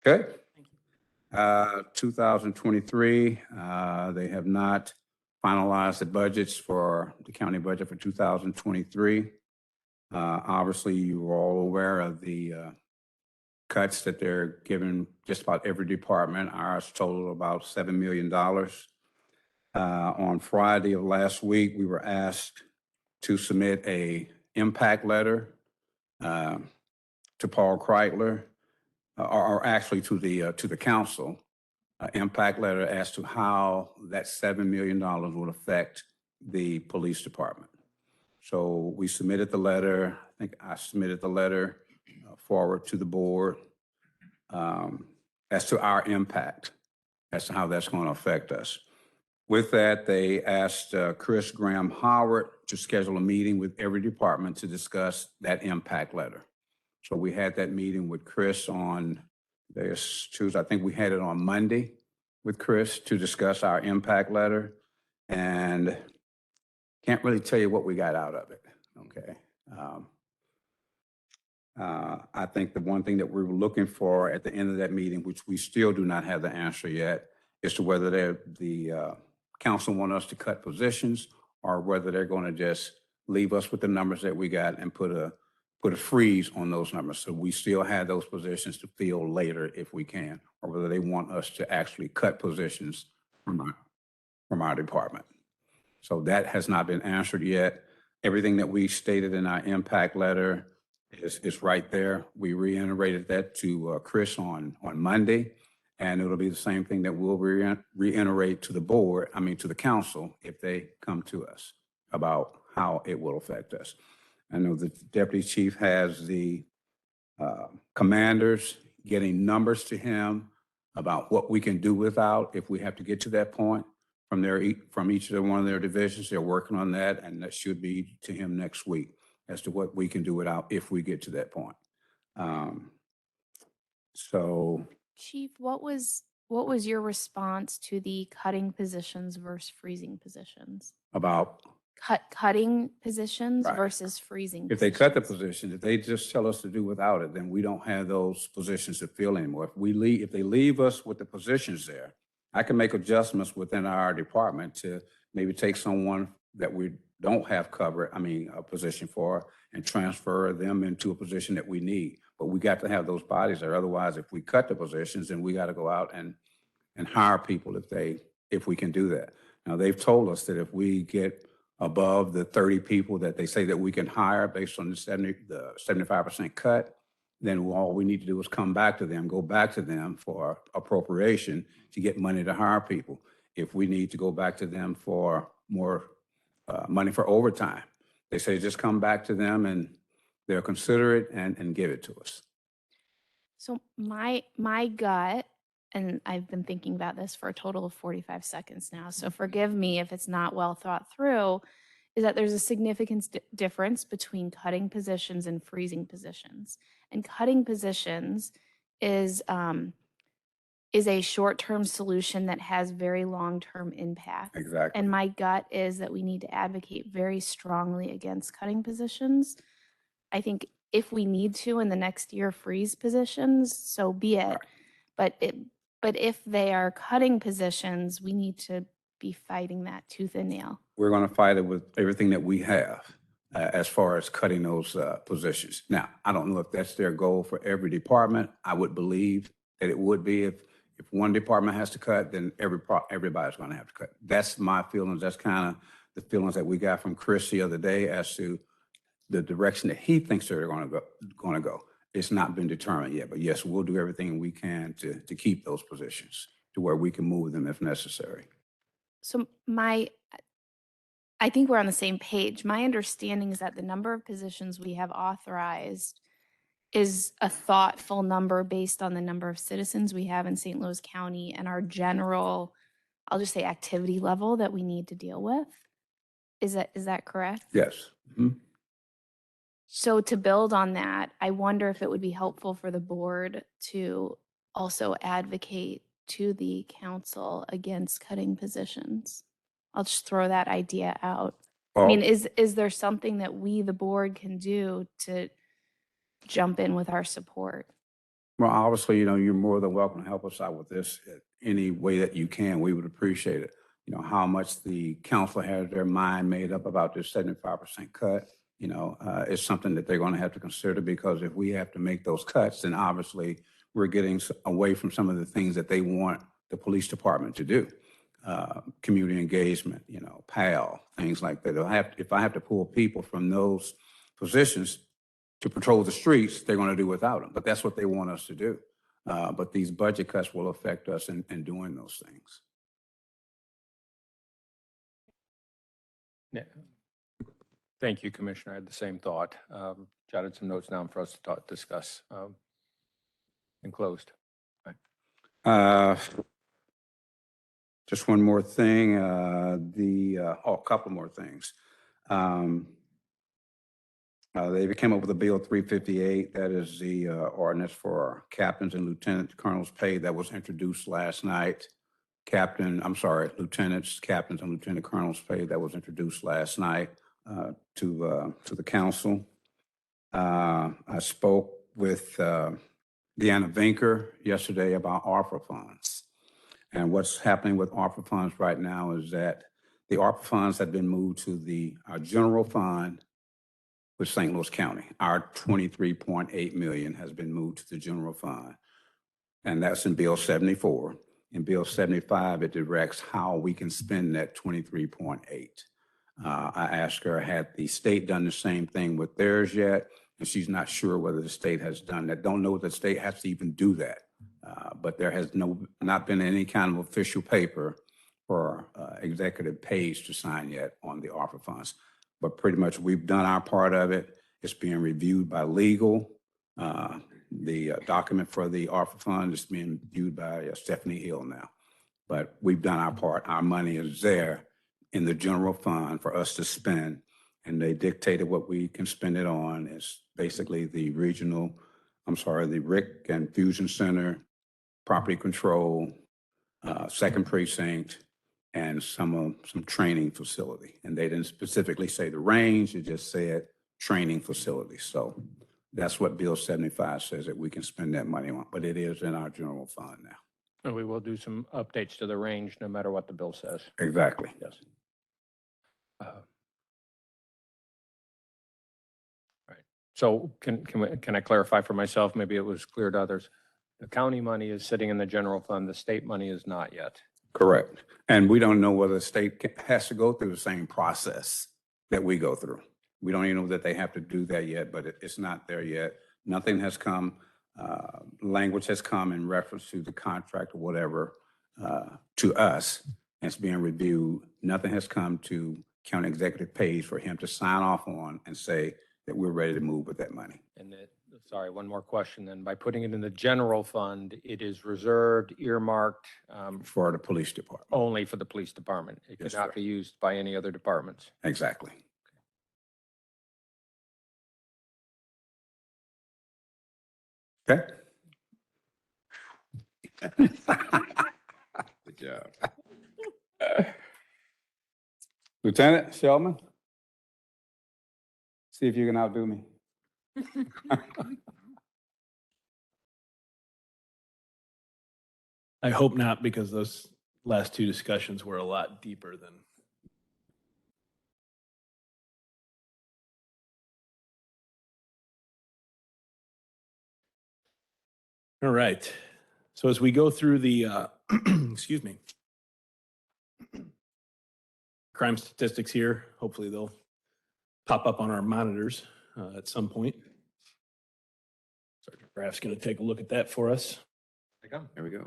Okay. 2023, they have not finalized the budgets for the county budget for 2023. Obviously, you're all aware of the cuts that they're giving just about every department. Ours total about $7 million. On Friday of last week, we were asked to submit a impact letter to Paul Kreidler, or actually to the council, impact letter as to how that $7 million would affect the police department. So we submitted the letter. I think I submitted the letter forward to the board as to our impact, as to how that's going to affect us. With that, they asked Chris Graham Howard to schedule a meeting with every department to discuss that impact letter. So we had that meeting with Chris on this Tuesday. I think we had it on Monday with Chris to discuss our impact letter, and can't really tell you what we got out of it. Okay. I think the one thing that we were looking for at the end of that meeting, which we still do not have the answer yet, is to whether the council want us to cut positions or whether they're going to just leave us with the numbers that we got and put a put a freeze on those numbers. So we still have those positions to fill later if we can, or whether they want us to actually cut positions from our department. So that has not been answered yet. Everything that we stated in our impact letter is right there. We reiterated that to Chris on Monday, and it'll be the same thing that we'll reiterate to the board, to the council, if they come to us about how it will affect us. I know the deputy chief has the commanders getting numbers to him about what we can do without if we have to get to that point from each of one of their divisions. They're working on that, and that should be to him next week as to what we can do without if we get to that point. So Chief, what was your response to the cutting positions versus freezing positions? about Cutting positions Right. versus freezing. if they cut the positions. position, if they just tell us to do without it, then we don't have those positions to fill anymore. If they leave us with the positions there, I can make adjustments within our department to maybe take someone that we don't have a position for, and transfer them into a position that we need. But we got to have those bodies there. Otherwise, if we cut the positions, then we got to go out and hire people if we can do that. Now, they've told us that if we get above the 30 people that they say that we can hire based on the 75% cut, then all we need to do is go back to them for appropriation to get money to hire people. If we need to go back to them for more money for overtime, they say just come back to them and they'll consider it and give it to us. So my gut, and I've been thinking about this for a total of 45 seconds now, so forgive me if it's not well thought through, is that there's a significant difference between cutting positions and freezing positions. And cutting positions is a short-term solution that has very long-term impact. Exactly. And my gut is that we need to advocate very strongly against cutting positions. I think if we need to in the next year freeze positions, so be it. Right. But if they are cutting positions, we need to be fighting that tooth and nail. We're going to fight it with everything that we have as far as cutting those positions. Now, I don't know if that's their goal for every department. I would believe that it would be if one department has to cut, then everybody's going to have to cut. That's my feelings. That's kind of the feelings that we got from Chris the other day as to the direction that he thinks they're going to go. It's not been determined yet, but yes, we'll do everything we can to keep those positions to where we can move them if necessary. So I think we're on the same page. My understanding is that the number of positions we have authorized is a thoughtful number based on the number of citizens we have in St. Louis County and our general, I'll just say, activity level that we need to deal with. Is that correct? Yes. Mhm. So to build on that, I wonder if it would be helpful for the board to also advocate to the council against cutting positions. I'll just throw that idea out. I mean, is there something that we, the board, can do to jump in with our support? Well, obviously, you're more than welcome to help us out with this any way that you can. We would appreciate it. How much the council has their mind made up about this 75% cut, is something that they're going to have to consider, because if we have to make those cuts, then obviously we're getting away from some of the things that they want the police department to do. Community engagement, PAL, things like that. If I have to pull people from those positions to patrol the streets, they're going to do without them. But that's what they want us to do. But these budget cuts will affect us in doing those things. Yeah. Thank you, Commissioner. I had the same thought. Jotted some notes down for us to discuss and closed. Just one more thing, a couple more things. They came up with a Bill 358. That is the ordinance for captains and lieutenant colonels' pay that was introduced last night. Lieutenants, captains, and lieutenant colonels' pay that was introduced last night to the council. I spoke with Deanna Vinker yesterday about ARPA funds. And what's happening with ARPA funds right now is that the ARPA funds have been moved to our general fund, with St. Louis County. Our 23.8 million has been moved to the general fund. And that's in Bill 74. In Bill 75, it directs how we can spend that 23.8. I asked her, had the state done the same thing with theirs yet? And she's not sure whether the state has done that. Don't know that the state has to even do that. But there has not been any kind of official paper for executive page to sign yet on the ARPA funds. But pretty much we've done our part of it. It's being reviewed by legal. The document for the ARPA fund is being viewed by Stephanie Hill now. But we've done our part. Our money is there in the general fund for us to spend. And they dictated what we can spend it on. It's basically the the RIC and Fusion Center, property control, second precinct, and some training facility. And they didn't specifically say the range, it just said training facility. So that's what Bill 75 says that we can spend that money on, but it is in our general fund now. And we will do some updates to the range no matter what the bill says. Exactly. Yes. Right. So can I clarify for myself? Maybe it was clear to others. The county money is sitting in the general fund. The state money is not yet. Correct. And we don't know whether the state has to go through the same process that we go through. We don't even know that they have to do that yet, but it's not there yet. Nothing has come, language has come in reference to the contract or whatever to us. It's being reviewed. Nothing has come to county executive page for him to sign off on and say that we're ready to move with that money. And sorry, one more question then. By putting it in the general fund, it is reserved, earmarked For the police department. only for the police department. It Yes, cannot sir. be used by any other departments. Exactly. Okay. Good job. Lieutenant Shellman? See if you can outdo me. I hope not, because those last two discussions were a lot deeper than. All right. So as we go through the, excuse me, crime statistics here, hopefully they'll pop up on our monitors at some point. Sergeant Graff's going to take a look at that for us. There we go.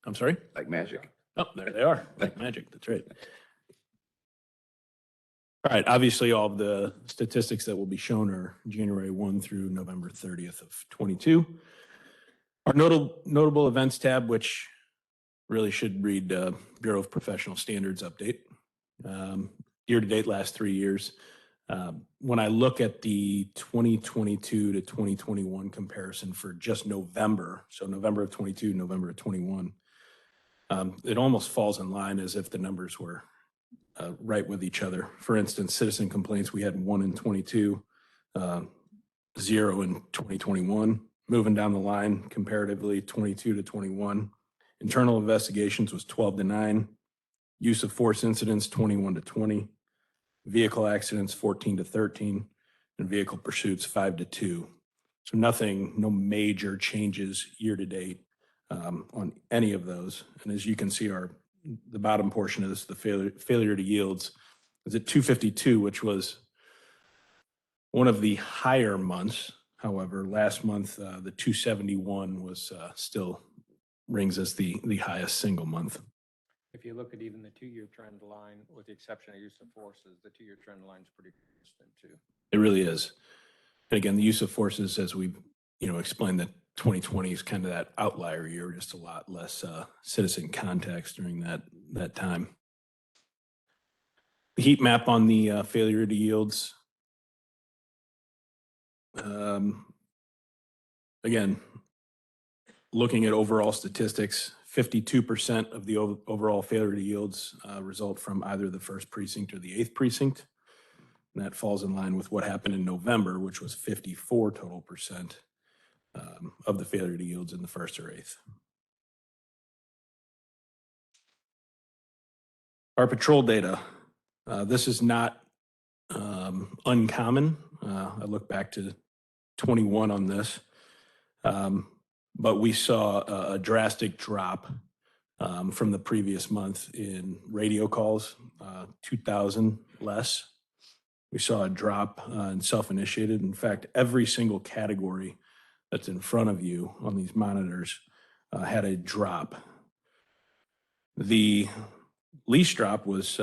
I'm sorry? Like magic. Oh, there they are. Like magic. That's right. All right. Obviously, all of the statistics that will be shown are January 1 through November 30th of 22. Our notable events tab, which really should read Bureau of Professional Standards update. Year to date, last 3 years. When I look at the 2022 to 2021 comparison for just November, so November of 22, November of 21, it almost falls in line as if the numbers were right with each other. For instance, citizen complaints, we had 1 in 22, 0 in 2021. Moving down the line comparatively, 22 to 21. Internal investigations was 12 to 9. Use of force incidents, 21 to 20. Vehicle accidents, 14 to 13. And vehicle pursuits, 5 to 2. So no major changes year to date on any of those. And as you can see, the bottom portion of this, the failure to yields, is at 252, which was one of the higher months. However, last month, the 271 was still rings as the highest single month. If you look at even the 2-year trend line, with the exception of use of forces, the 2-year trend line is pretty consistent too. It really is. And again, the use of forces, as we explained, that 2020 is kind of that outlier year, just a lot less citizen contacts during that time. The heat map on the failure to yields. Again, looking at overall statistics, 52% of the overall failure to yields result from either the 1st precinct or the 8th precinct. And that falls in line with what happened in November, which was 54 total percent of the failure to yields in the 1st or 8th. Our patrol data. This is not uncommon. I look back to 21 on this. But we saw a drastic drop from the previous month in radio calls, 2,000 less. We saw a drop in self-initiated. In fact, every single category that's in front of you on these monitors had a drop. The least drop was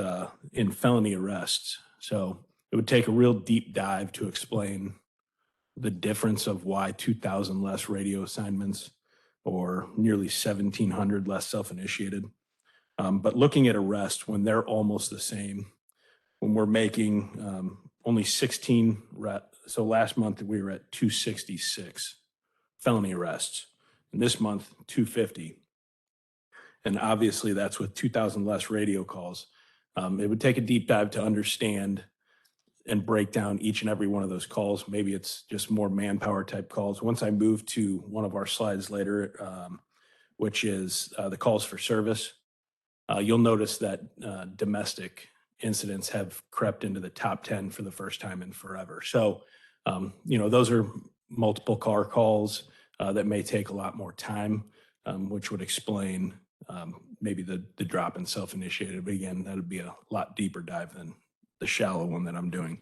in felony arrests. So it would take a real deep dive to explain the difference of why 2,000 less radio assignments or nearly 1,700 less self-initiated. But looking at arrest when they're almost the same, when we're making only 16, so last month we were at 266 felony arrests, and this month 250. And obviously that's with 2,000 less radio calls. It would take a deep dive to understand and break down each and every one of those calls. Maybe it's just more manpower type calls. Once I move to one of our slides later, which is the calls for service, you'll notice that domestic incidents have crept into the top 10 for the first time in forever. So, those are multiple car calls that may take a lot more time, which would explain maybe the drop in self-initiated. But again, that would be a lot deeper dive than the shallow one that I'm doing.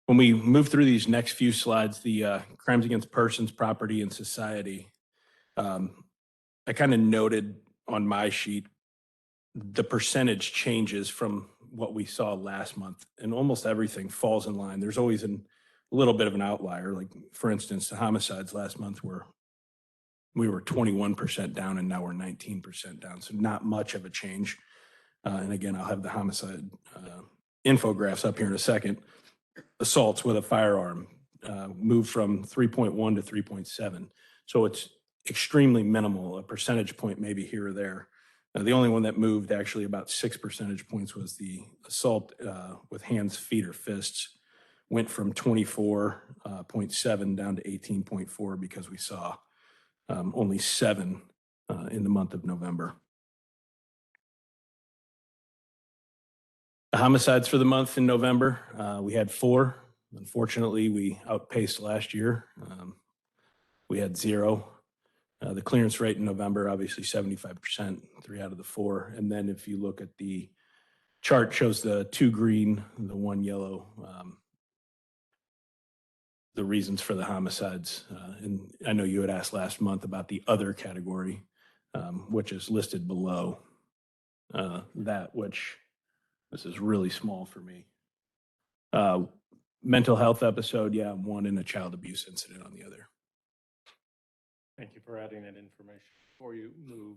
When we move through these next few slides, the crimes against persons, property, and society, I kind of noted on my sheet the percentage changes from what we saw last month, and almost everything falls in line. There's always a little bit of an outlier. Like, for instance, the homicides last month we were 21% down, and now we're 19% down. So not much of a change. And again, I'll have the homicide infographics up here in a second. Assaults with a firearm moved from 3.1 to 3.7. So it's extremely minimal, a percentage point maybe here or there. The only one that moved actually about 6 percentage points was the assault with hands, feet, or fists. Went from 24.7 down to 18.4 because we saw only 7 in the month of November. The homicides for the month in November, we had 4. Unfortunately, we outpaced last year. We had 0. The clearance rate in November, obviously 75%, 3 out of the 4. And then if you look at the chart, shows the 2 green, the 1 yellow, the reasons for the homicides. And I know you had asked last month about the other category, which is listed below that, which this is really small for me. Mental health episode, yeah, 1, and a child abuse incident on the other. Thank you for adding that information. Before you move,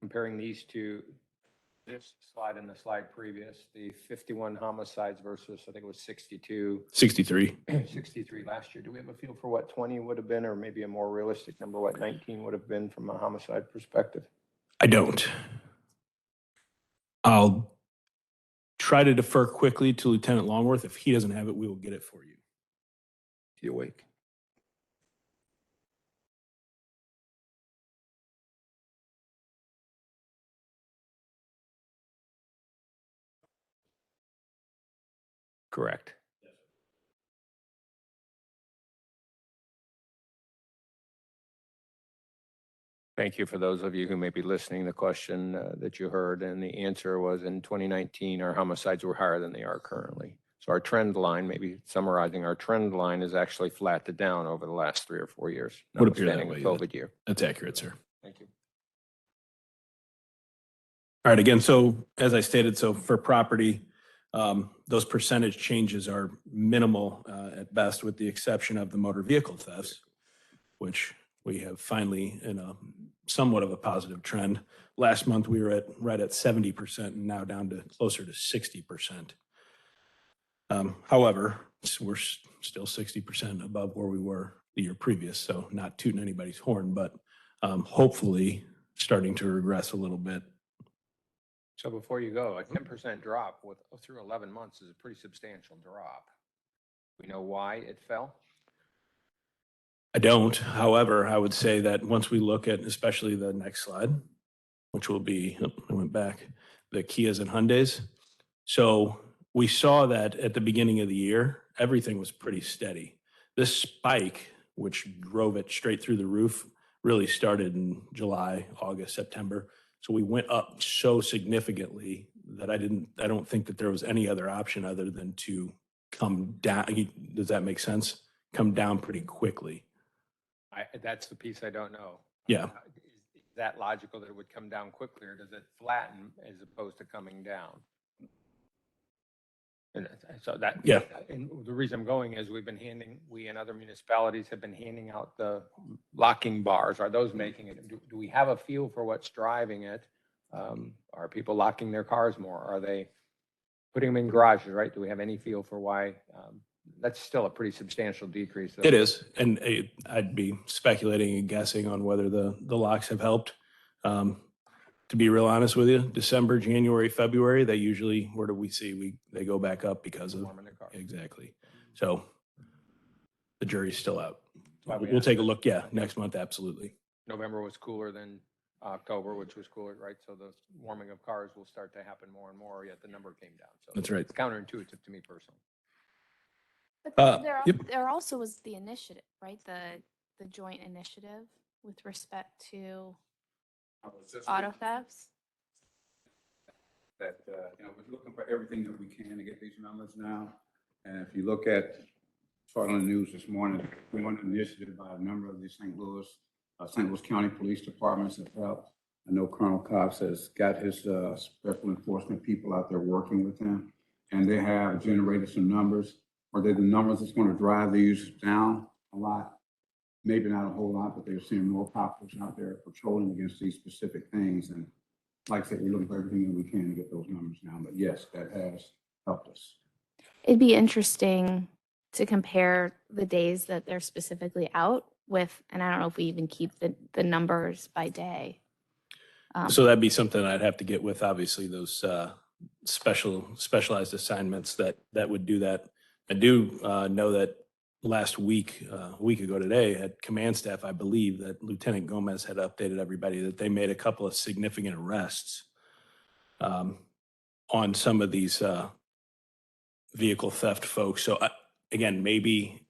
comparing these to this slide and the slide previous, the 51 homicides versus, I think it was 62. 63. 63 last year. Do we have a feel for what 20 would have been, or maybe a more realistic number, what 19 would have been from a homicide perspective? I don't. I'll try to defer quickly to Lieutenant Longworth. If he doesn't have it, we will get it for you. Is he awake? Correct. Thank you for those of you who may be listening. The question that you heard, and the answer was, in 2019, our homicides were higher than they are currently. So our trend line, maybe summarizing, our trend line is actually flat to down over the last 3 or 4 years. Would appear that notwithstanding way. the COVID year. That's accurate, sir. Thank you. All right, again, so as I stated, so for property, those percentage changes are minimal at best, with the exception of the motor vehicle thefts, which we have finally in a somewhat of a positive trend. Last month, we were right at 70% and now down to closer to 60%. However, we're still 60% above where we were the year previous, so not tooting anybody's horn, but hopefully starting to regress a little bit. So before you go, a 10% drop through 11 months is a pretty substantial drop. We know why it fell? I don't. However, I would say that once we look at especially the next slide, which will be, oh, I went back, the Kias and Hyundais. So we saw that at the beginning of the year, everything was pretty steady. This spike, which drove it straight through the roof, really started in July, August, September. So we went up so significantly that I don't think that there was any other option other than to come down. Does that make sense? Come down pretty quickly. That's the piece I don't know. Yeah. Is that logical that it would come down quickly, or does it flatten as opposed to coming down? And so that, Yeah. and the reason I'm going is we and other municipalities have been handing out the locking bars. Are those making it? Do we have a feel for what's driving it? Are people locking their cars more? Are they putting them in garages, right? Do we have any feel for why? That's still a pretty substantial decrease. It is. And I'd be speculating and guessing on whether the locks have helped. To be real honest with you, December, January, February, they usually, where do we see? They go back up because of, Warming the car. exactly. So the jury's still out. Why we We'll take a asked. look. Yeah, next month, absolutely. November was cooler than October, which was cooler, right? So the warming of cars will start to happen more and more, yet the number came down. So That's right. it's counterintuitive to me personally. But yep. there also was the initiative, right? The joint initiative with respect to auto thefts. That, we're looking for everything that we can to get these numbers now. And if you look at, saw it on the news this morning, we want an initiative by a number of the St. Louis County Police Departments have helped. I know Colonel Cox has got his special enforcement people out there working with him, and they have generated some numbers. Are they the numbers that's going to drive these down a lot? Maybe not a whole lot, but they're seeing more cops out there patrolling against these specific things. And like I said, we're looking for everything that we can to get those numbers down. But yes, that has helped us. It'd be interesting to compare the days that they're specifically out with, and I don't know if we even keep the numbers by day. So that'd be something I'd have to get with, obviously, those specialized assignments that would do that. I do know that last week, a week ago today, at command staff, I believe that Lieutenant Gomez had updated everybody that they made a couple of significant arrests on some of these vehicle theft folks. So again, maybe,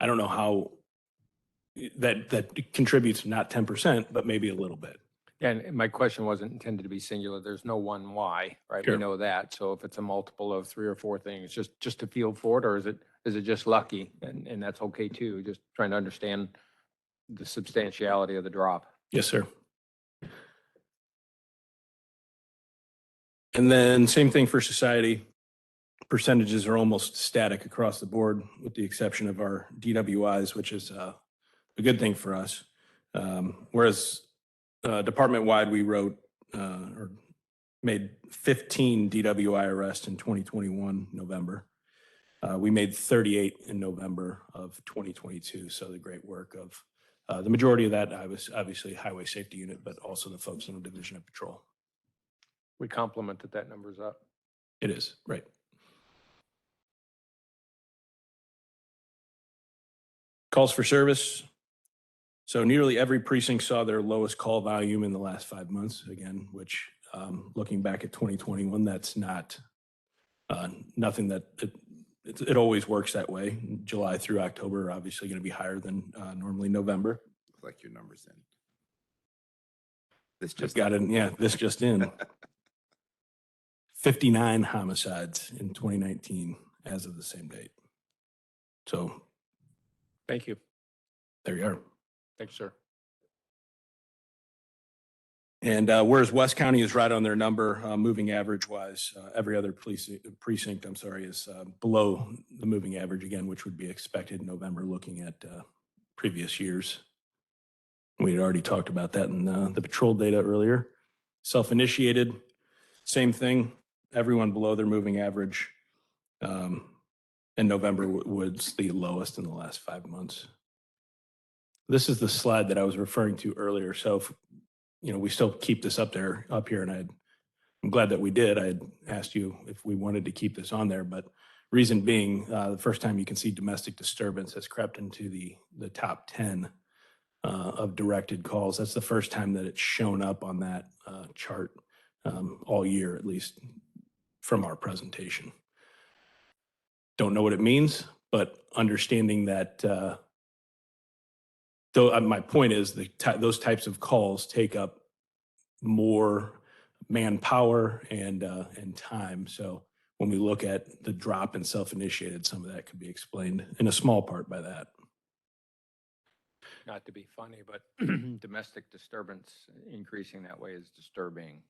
I don't know how that contributes, not 10%, but maybe a little bit. Yeah, and my question wasn't intended to be singular. There's no one why, right? Sure. We know that. So if it's a multiple of 3 or 4 things, just a feel for it, or is it just lucky? And that's okay too. Just trying to understand the substantiality of the drop. Yes, sir. And then same thing for society. Percentages are almost static across the board, with the exception of our DWIs, which is a good thing for us. Whereas department-wide, we wrote or made 15 DWI arrests in 2021, November. We made 38 in November of 2022. So the great work of the majority of that, I was obviously Highway Safety Unit, but also the folks in the Division of Patrol. We compliment that number's up. It is, right. Calls for service. So nearly every precinct saw their lowest call volume in the last 5 months, again, which looking back at 2021, that's not nothing that it always works that way. July through October are obviously going to be higher than normally November. Like your numbers in. Just got in, yeah, this just in. 59 homicides in 2019 as of the same date. So Thank you. there you are. Thanks, sir. And whereas West County is right on their number, moving average wise, every other precinct, I'm sorry, is below the moving average again, which would be expected in November, looking at previous years. We had already talked about that in the patrol data earlier. Self-initiated, same thing, everyone below their moving average. And November was the lowest in the last 5 months. This is the slide that I was referring to earlier. So, if, we still keep this up here, and I'm glad that we did. I had asked you if we wanted to keep this on there, but reason being, the first time you can see domestic disturbance has crept into the top 10 of directed calls. That's the first time that it's shown up on that chart all year, at least from our presentation. Don't know what it means, but understanding that, though my point is those types of calls take up more manpower and time. So when we look at the drop in self-initiated, some of that could be explained in a small part by that. Not to be funny, but domestic disturbance increasing that way is disturbing.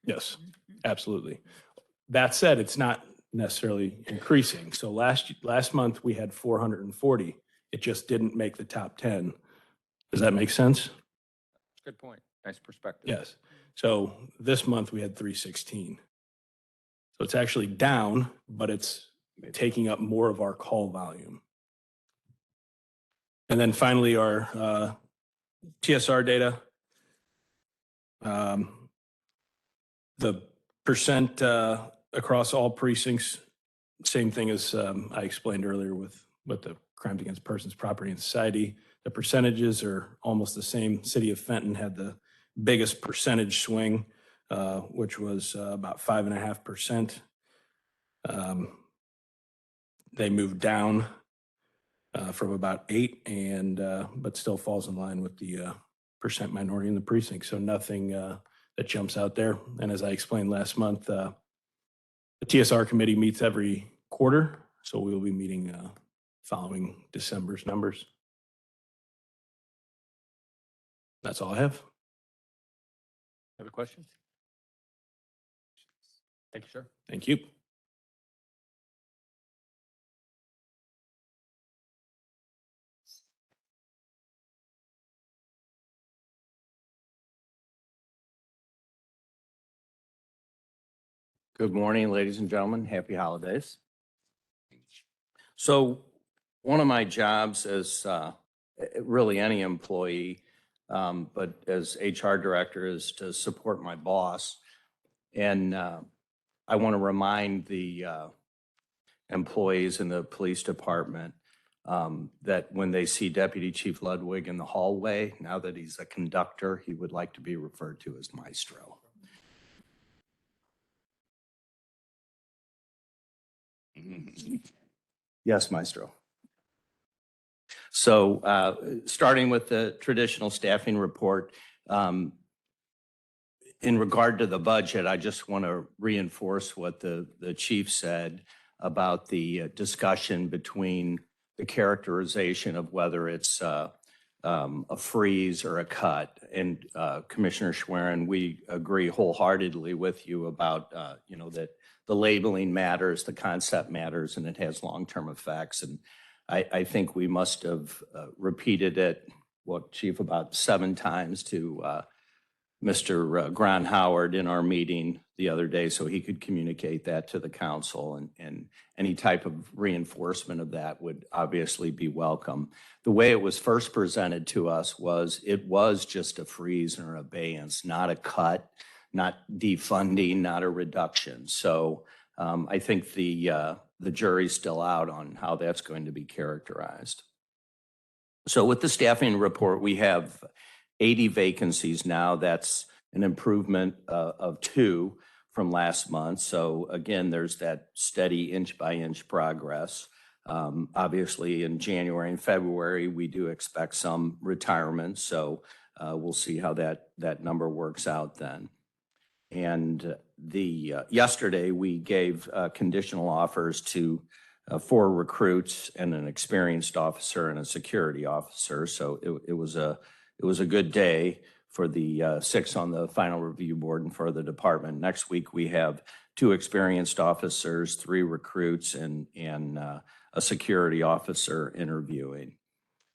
Yes, absolutely. That said, it's not necessarily increasing. So last month we had 440. It just didn't make the top 10. Does that make sense? Good point. Nice perspective. Yes. So this month we had 316. So it's actually down, but it's taking up more of our call volume. And then finally, our TSR data. The percent across all precincts, same thing as I explained earlier with the crimes against persons, property, and society. The percentages are almost the same. City of Fenton had the biggest percentage swing, which was about 5.5%. They moved down from about 8, but still falls in line with the percent minority in the precinct. So nothing that jumps out there. And as I explained last month, the TSR committee meets every quarter, so we will be meeting following December's numbers. That's all I have. Have a question? Thank you, sir. Thank you. Good morning, ladies and gentlemen. Happy holidays. So one of my jobs as really any employee, but as HR director, is to support my boss. And I want to remind the employees in the police department that when they see Deputy Chief Ludwig in the hallway, now that he's a conductor, he would like to be referred to as Maestro. Yes, Maestro. So starting with the traditional staffing report, in regard to the budget, I just want to reinforce what the chief said about the discussion between the characterization of whether it's a freeze or a cut. And Commissioner Schwerin, we agree wholeheartedly with you about, that the labeling matters, the concept matters, and it has long-term effects. And I think we must have repeated it, Chief, about 7 times to Mr. Howard in our meeting the other day, so he could communicate that to the council, and any type of reinforcement of that would obviously be welcome. The way it was first presented to us it was just a freeze or abeyance, not a cut, not defunding, not a reduction. So I think the jury's still out on how that's going to be characterized. So with the staffing report, we have 80 vacancies now. That's an improvement of 2 from last month. So again, there's that steady inch-by-inch progress. Obviously, in January and February, we do expect some retirements. So we'll see how that number works out then. And yesterday, we gave conditional offers to 4 recruits and an experienced officer and a security officer. So it was a good day for the 6 on the final review board and for the department. Next week, we have 2 experienced officers, 3 recruits, and a security officer interviewing.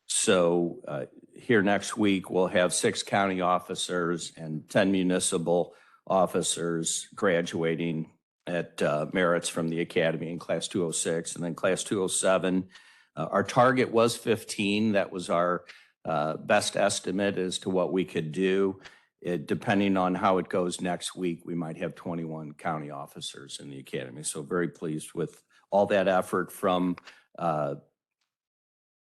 So here next week, we'll have 6 county officers and 10 municipal officers graduating at merits from the academy in class 206, and then class 207. Our target was 15. That was our best estimate as to what we could do. Depending on how it goes next week, we might have 21 county officers in the academy. So very pleased with all that effort from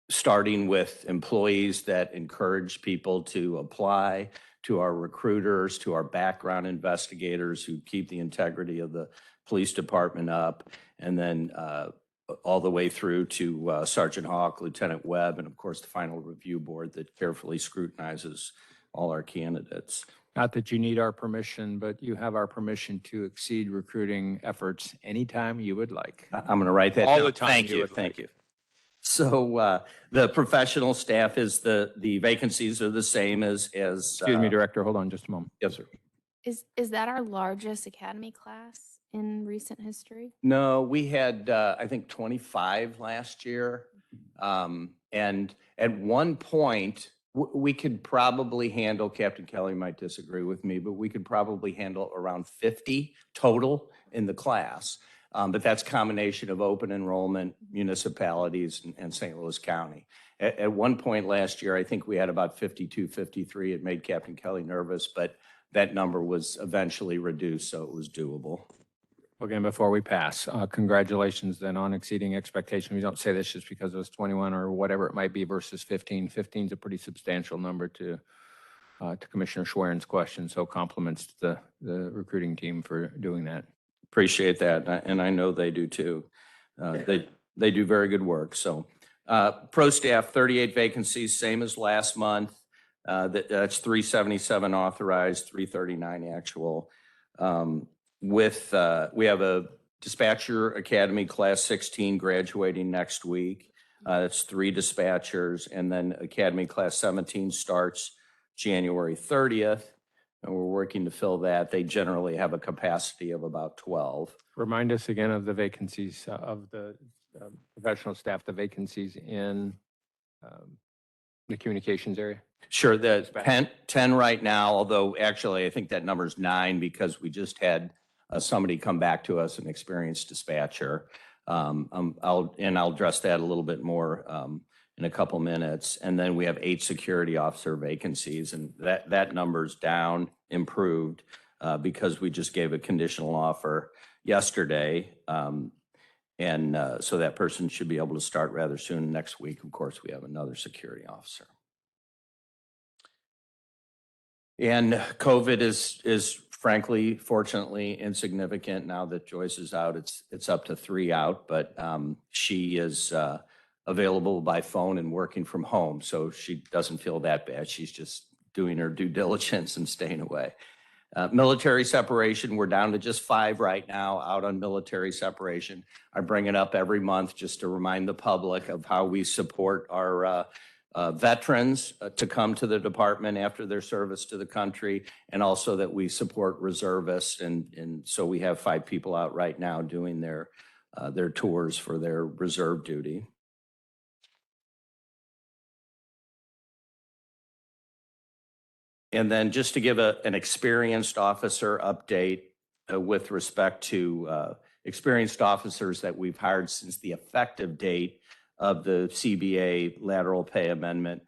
starting with employees that encourage people to apply, to our recruiters, to our background investigators who keep the integrity of the police department up, and then all the way through to Sergeant Hawk, Lieutenant Webb, and of course, the final review board that carefully scrutinizes all our candidates. Not that you need our permission, but you have our permission to exceed recruiting efforts anytime you would like. I'm going to write that All down. the time Thank you you, would thank like. you. So the professional staff is the vacancies are the same as. Excuse me, Director, hold on just a moment. Yes, sir. Is that our largest academy class in recent history? No, we had, I think, 25 last year. And at one point, we could probably handle, Captain Kelly might disagree with me, but we could probably handle around 50 total in the class. But that's a combination of open enrollment, municipalities, and St. Louis County. At one point last year, I think we had about 52, 53. It made Captain Kelly nervous, but that number was eventually reduced, so it was doable. Again, before we pass, congratulations then on exceeding expectations. We don't say this just because it was 21 or whatever it might be versus 15. 15 is a pretty substantial number to Commissioner Schweren's question. So compliments to the recruiting team for doing that. Appreciate that, and I know they do too. They do very good work. So pro staff, 38 vacancies, same as last month. That's 377 authorized, 339 actual. We have a dispatcher academy class 16 graduating next week. That's 3 dispatchers, and then academy class 17 starts January 30th. And we're working to fill that. They generally have a capacity of about 12. Remind us again of the vacancies of the professional staff, the vacancies in the communications area. Sure, the 10 right now, although actually I think that number's 9 because we just had somebody come back to us, an experienced dispatcher. I'll address that a little bit more in a couple minutes. And then we have 8 security officer vacancies, and that number's down, improved, because we just gave a conditional offer yesterday. So that person should be able to start rather soon. Next week, of course, we have another security officer. And COVID is frankly, fortunately, insignificant now that Joyce is out. It's up to 3 out, but she is available by phone and working from home, so she doesn't feel that bad. She's just doing her due diligence and staying away. Military separation, we're down to just 5 right now out on military separation. I bring it up every month just to remind the public of how we support our veterans to come to the department after their service to the country, and also that we support reservists. And so we have 5 people out right now doing their tours for their reserve duty. And then just to give an experienced officer update with respect to experienced officers that we've hired since the effective date of the CBA lateral pay amendment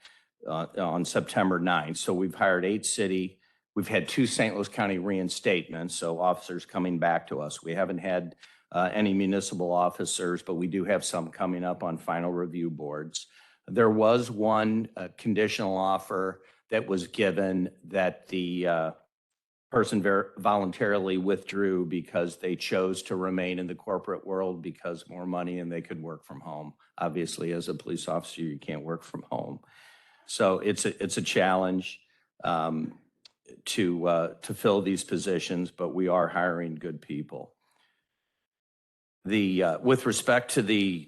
on September 9th. So we've hired 8 city. We've had 2 St. Louis County reinstatements, so officers coming back to us. We haven't had any municipal officers, but we do have some coming up on final review boards. There was one conditional offer that was given that the person voluntarily withdrew because they chose to remain in the corporate world because more money and they could work from home. Obviously, as a police officer, you can't work from home. So it's a challenge to fill these positions, but we are hiring good people. With respect to the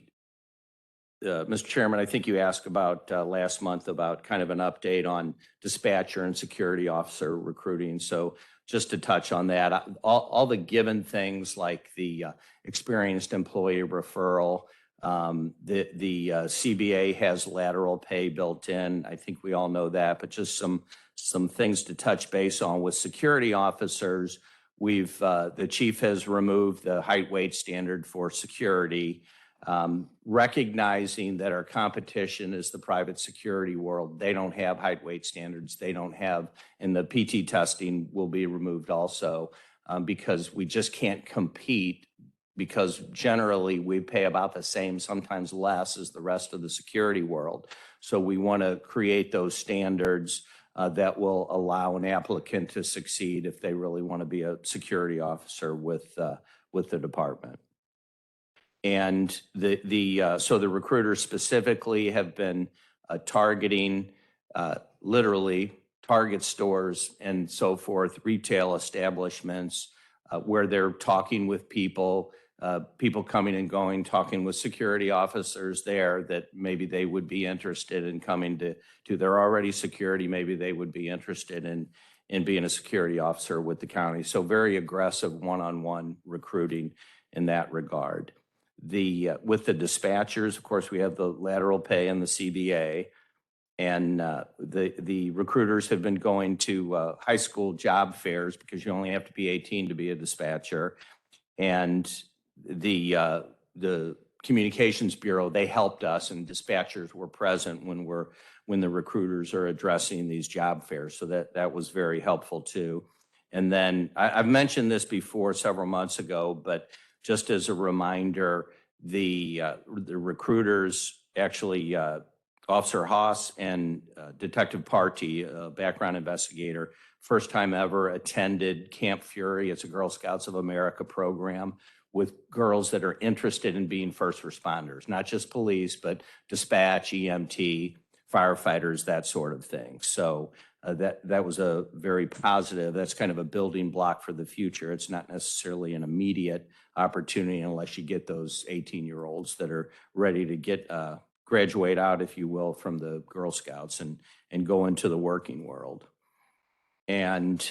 Mr. Chairman, I think you asked about last month about kind of an update on dispatcher and security officer recruiting. So just to touch on that, all the given things like the experienced employee referral, the CBA has lateral pay built in. I think we all know that, but just some things to touch base on with security officers. The chief has removed the height weight standard for security. Recognizing that our competition is the private security world. They don't have height weight standards. They don't have, and the PT testing will be removed also because we just can't compete because generally we pay about the same, sometimes less as the rest of the security world. So we want to create those standards that will allow an applicant to succeed if they really want to be a security officer with the department. And so the recruiters specifically have been targeting literally Target stores and so forth, retail establishments where they're talking with people, people coming and going, talking with security officers there that maybe they would be interested in coming to they're already security, maybe they would be interested in being a security officer with the county. So very aggressive one-on-one recruiting in that regard. With the dispatchers, of course, we have the lateral pay and the CBA. And the recruiters have been going to high school job fairs because you only have to be 18 to be a dispatcher. And the Communications Bureau, they helped us, and dispatchers were present when the recruiters are addressing these job fairs. So that was very helpful too. And then I've mentioned this before several months ago, but just as a reminder, the recruiters actually, Officer Haas and Detective Party, a background investigator, first time ever attended Camp Fury. It's a Girl Scouts of America program with girls that are interested in being first responders, not just police, but dispatch, EMT, firefighters, that sort of thing. So that was a very positive, that's kind of a building block for the future. It's not necessarily an immediate opportunity unless you get those 18-year-olds that are ready to get graduate out, if you will, from the Girl Scouts and go into the working world. And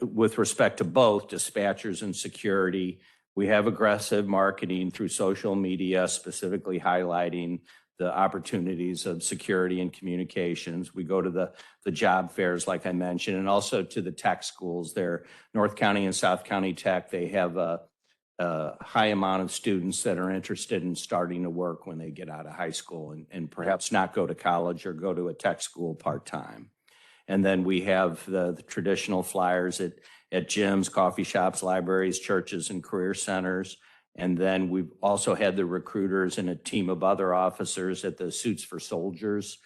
with respect to both dispatchers and security, we have aggressive marketing through social media, specifically highlighting the opportunities of security and communications. We go to the job fairs, like I mentioned, and also to the tech schools there. North County and South County Tech, they have a high amount of students that are interested in starting to work when they get out of high school and perhaps not go to college or go to a tech school part-time. And then we have the traditional flyers at gyms, coffee shops, libraries, churches, and career centers. And then we've also had the recruiters and a team of other officers at the Suits for Soldiers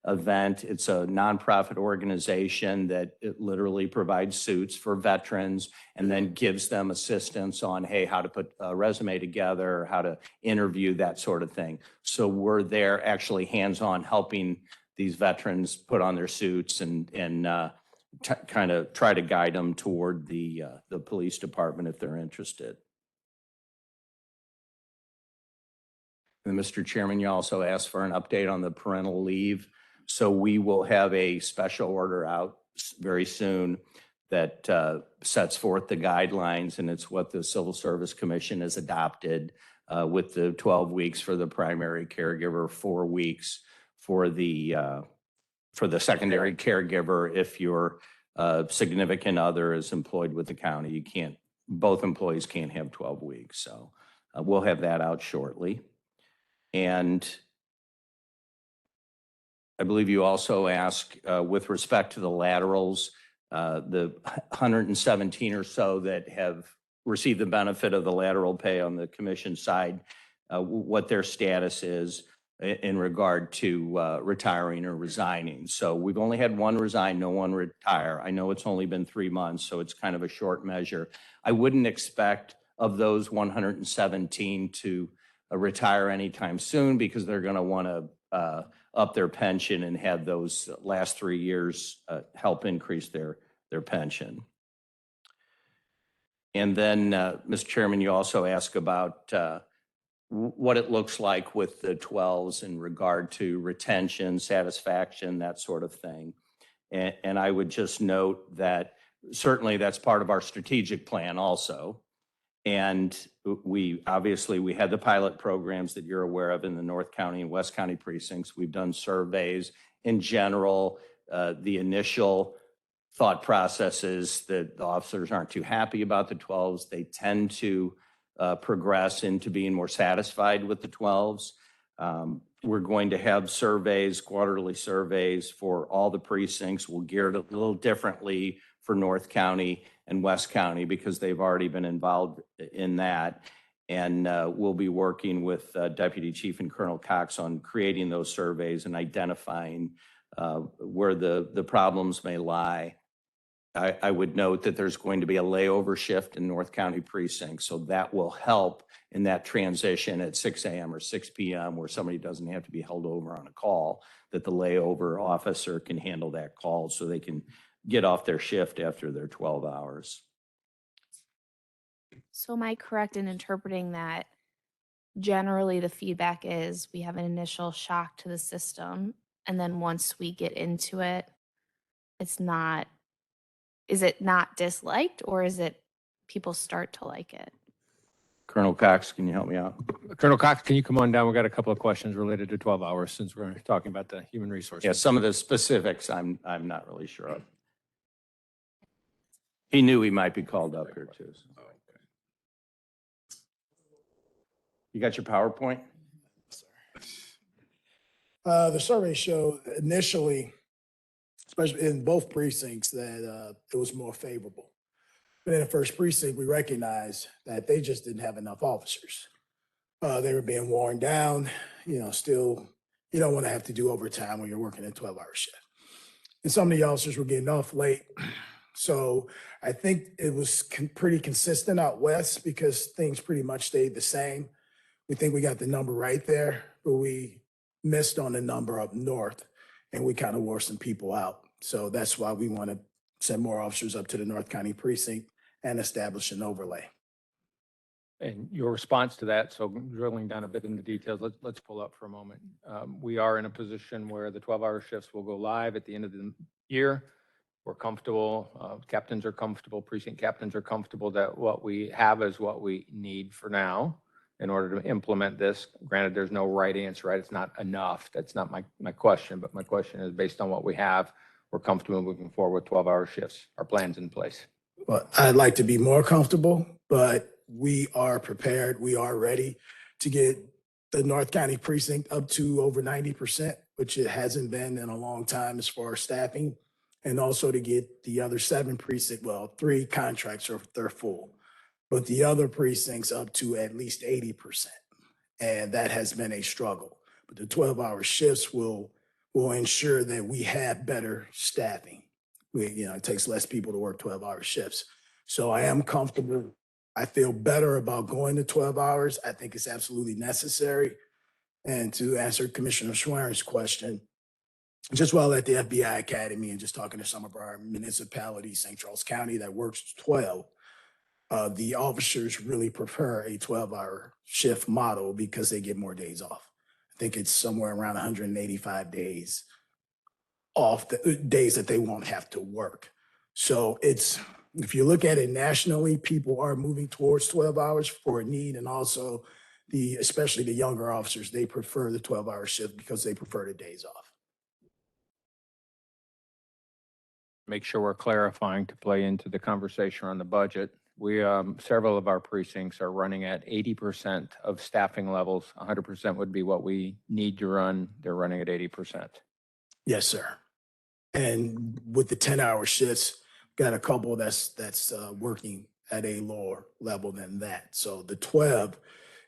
event. It's a nonprofit organization that it literally provides suits for veterans and then gives them assistance on, hey, how to put a resume together, how to interview, that sort of thing. So we're there actually hands-on helping these veterans put on their suits and kind of try to guide them toward the police department if they're interested. And Mr. Chairman, you also asked for an update on the parental leave. So we will have a special order out very soon that sets forth the guidelines, and it's what the Civil Service Commission has adopted with the 12 weeks for the primary caregiver, 4 weeks for the secondary caregiver. If your significant other is employed with the county, both employees can't have 12 weeks. So we'll have that out shortly. And I believe you also asked with respect to the laterals, the 117 or so that have received the benefit of the lateral pay on the commission side, what their status is in regard to retiring or resigning. So we've only had one resign, no one retire. I know it's only been 3 months, so it's kind of a short measure. I wouldn't expect of those 117 to retire anytime soon because they're going to want to up their pension and have those last 3 years help increase their pension. And then, Mr. Chairman, you also asked about what it looks like with the 12s in regard to retention, satisfaction, that sort of thing. And I would just note that certainly that's part of our strategic plan also. And we had the pilot programs that you're aware of in the North County and West County precincts. We've done surveys. In general, the initial thought process is that the officers aren't too happy about the 12s. They tend to progress into being more satisfied with the 12s. We're going to have surveys, quarterly surveys for all the precincts. We'll gear it a little differently for North County and West County because they've already been involved in that. And we'll be working with Deputy Chief and Colonel Cox on creating those surveys and identifying where the problems may lie. I would note that there's going to be a layover shift in North County precinct, so that will help in that transition at 6 a.m. or 6 p.m. where somebody doesn't have to be held over on a call, that the layover officer can handle that call so they can get off their shift after their 12 hours. So am I correct in interpreting that generally the feedback is we have an initial shock to the system, and then once we get into it, it's not, is it not disliked, or is it people start to like it? Colonel Cox, can you help me out? Colonel Cox, can you come on down? We've got a couple of questions related to 12 hours since we're talking about the human resources. Yeah, some of the specifics I'm not really sure of. He knew he might be called up here too. so. You got your PowerPoint? The survey showed initially, especially in both precincts, that it was more favorable. But in the first precinct, we recognized that they just didn't have enough officers. They were being worn down, still, you don't want to have to do overtime when you're working a 12-hour shift. And some of the officers were getting off late. So I think it was pretty consistent out west because things pretty much stayed the same. We think we got the number right there, but we missed on the number up north and we kind of wore some people out. So that's why we want to send more officers up to the North County precinct and establish an overlay. And your response to that, so drilling down a bit into details, let's pull up for a moment. We are in a position where the 12-hour shifts will go live at the end of the year. We're comfortable, captains are comfortable, precinct captains are comfortable that what we have is what we need for now in order to implement this. Granted, there's no right answer, right? It's not enough. That's not my question, but my question is based on what we have, we're comfortable moving forward with 12-hour shifts. Our plan's in place. Well, I'd like to be more comfortable, but we are prepared. We are ready to get the North County precinct up to over 90%, which it hasn't been in a long time as far as staffing. And also to get the other 3 contracts they're full, but the other precincts up to at least 80%. And that has been a struggle. But the 12-hour shifts will ensure that we have better staffing. It takes less people to work 12-hour shifts. So I am comfortable. I feel better about going to 12 hours. I think it's absolutely necessary. And to answer Commissioner Schwerin's question, just while at the FBI Academy and just talking to some of our municipalities, St. Charles County that works 12, the officers really prefer a 12-hour shift model because they get more days off. I think it's somewhere around 185 days off, the days that they won't have to work. So if you look at it nationally, people are moving towards 12 hours for a need, and also especially the younger officers, they prefer the 12-hour shift because they prefer the days off. Make sure we're clarifying to play into the conversation on the budget. We, several of our precincts are running at 80% of staffing levels. 100% would be what we need to run. They're running at 80%. Yes, sir. And with the 10-hour shifts, got a couple that's working at a lower level than that. So the 12,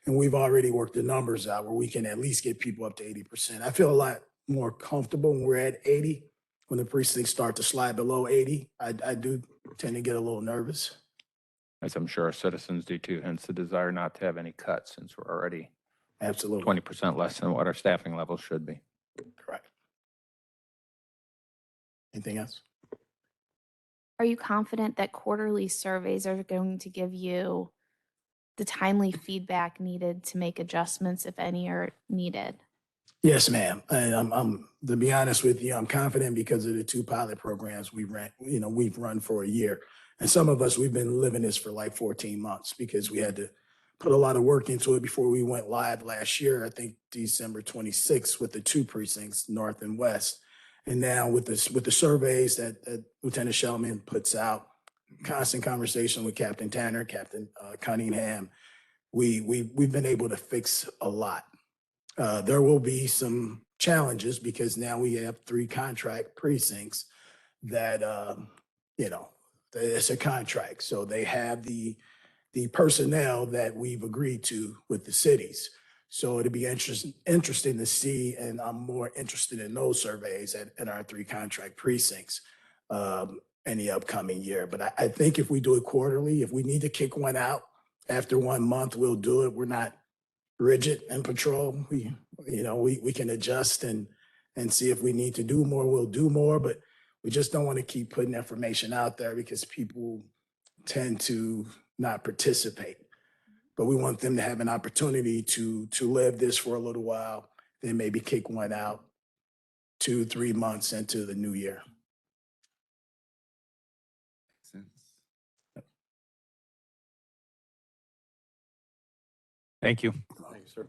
and we've already worked the numbers out where we can at least get people up to 80%. I feel a lot more comfortable when we're at 80. When the precincts start to slide below 80, I do tend to get a little nervous. As I'm sure our citizens do too, hence the desire not to have any cuts since we're already Absolutely. 20% less than what our staffing levels should be. Correct. Anything else? Are you confident that quarterly surveys are going to give you the timely feedback needed to make adjustments, if any are needed? Yes, ma'am. And I'm to be honest with you, I'm confident because of the 2 pilot programs we've run for a year. And some of us, we've been living this for like 14 months because we had to put a lot of work into it before we went live last year, I think December 26th with the 2 precincts, North and West. And now with the surveys that Lieutenant Shellman puts out, constant conversation with Captain Tanner, Captain Cunningham, we've been able to fix a lot. There will be some challenges because now we have 3 contract precincts that, it's a contract. So they have the the personnel that we've agreed to with the cities. So it'll be interesting to see, and I'm more interested in those surveys at our 3 contract precincts in the upcoming year. But I think if we do it quarterly, if we need to kick one out after 1 month, we'll do it. We're not rigid in patrol. We can adjust and see if we need to do more, we'll do more, but we just don't want to keep putting information out there because people tend to not participate. But we want them to have an opportunity to live this for a little while, then maybe kick one out 2-3 months into the new year. Thank you. Thanks, sir.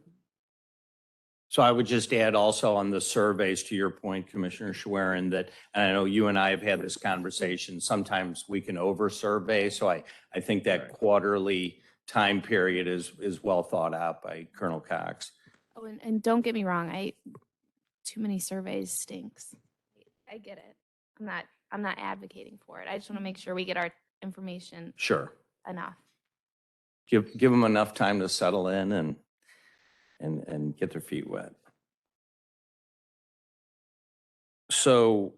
So I would just add also on the surveys, to your point, Commissioner Schwerin, that, and I know you and I have had this conversation, sometimes we can over-survey. So I think that quarterly time period is well thought out by Colonel Cox. Oh, and don't get me wrong, too many surveys stinks. I get it. I'm not advocating for it. I just want to make sure we get our information Sure. enough. Give them enough time to settle in and get their feet wet. So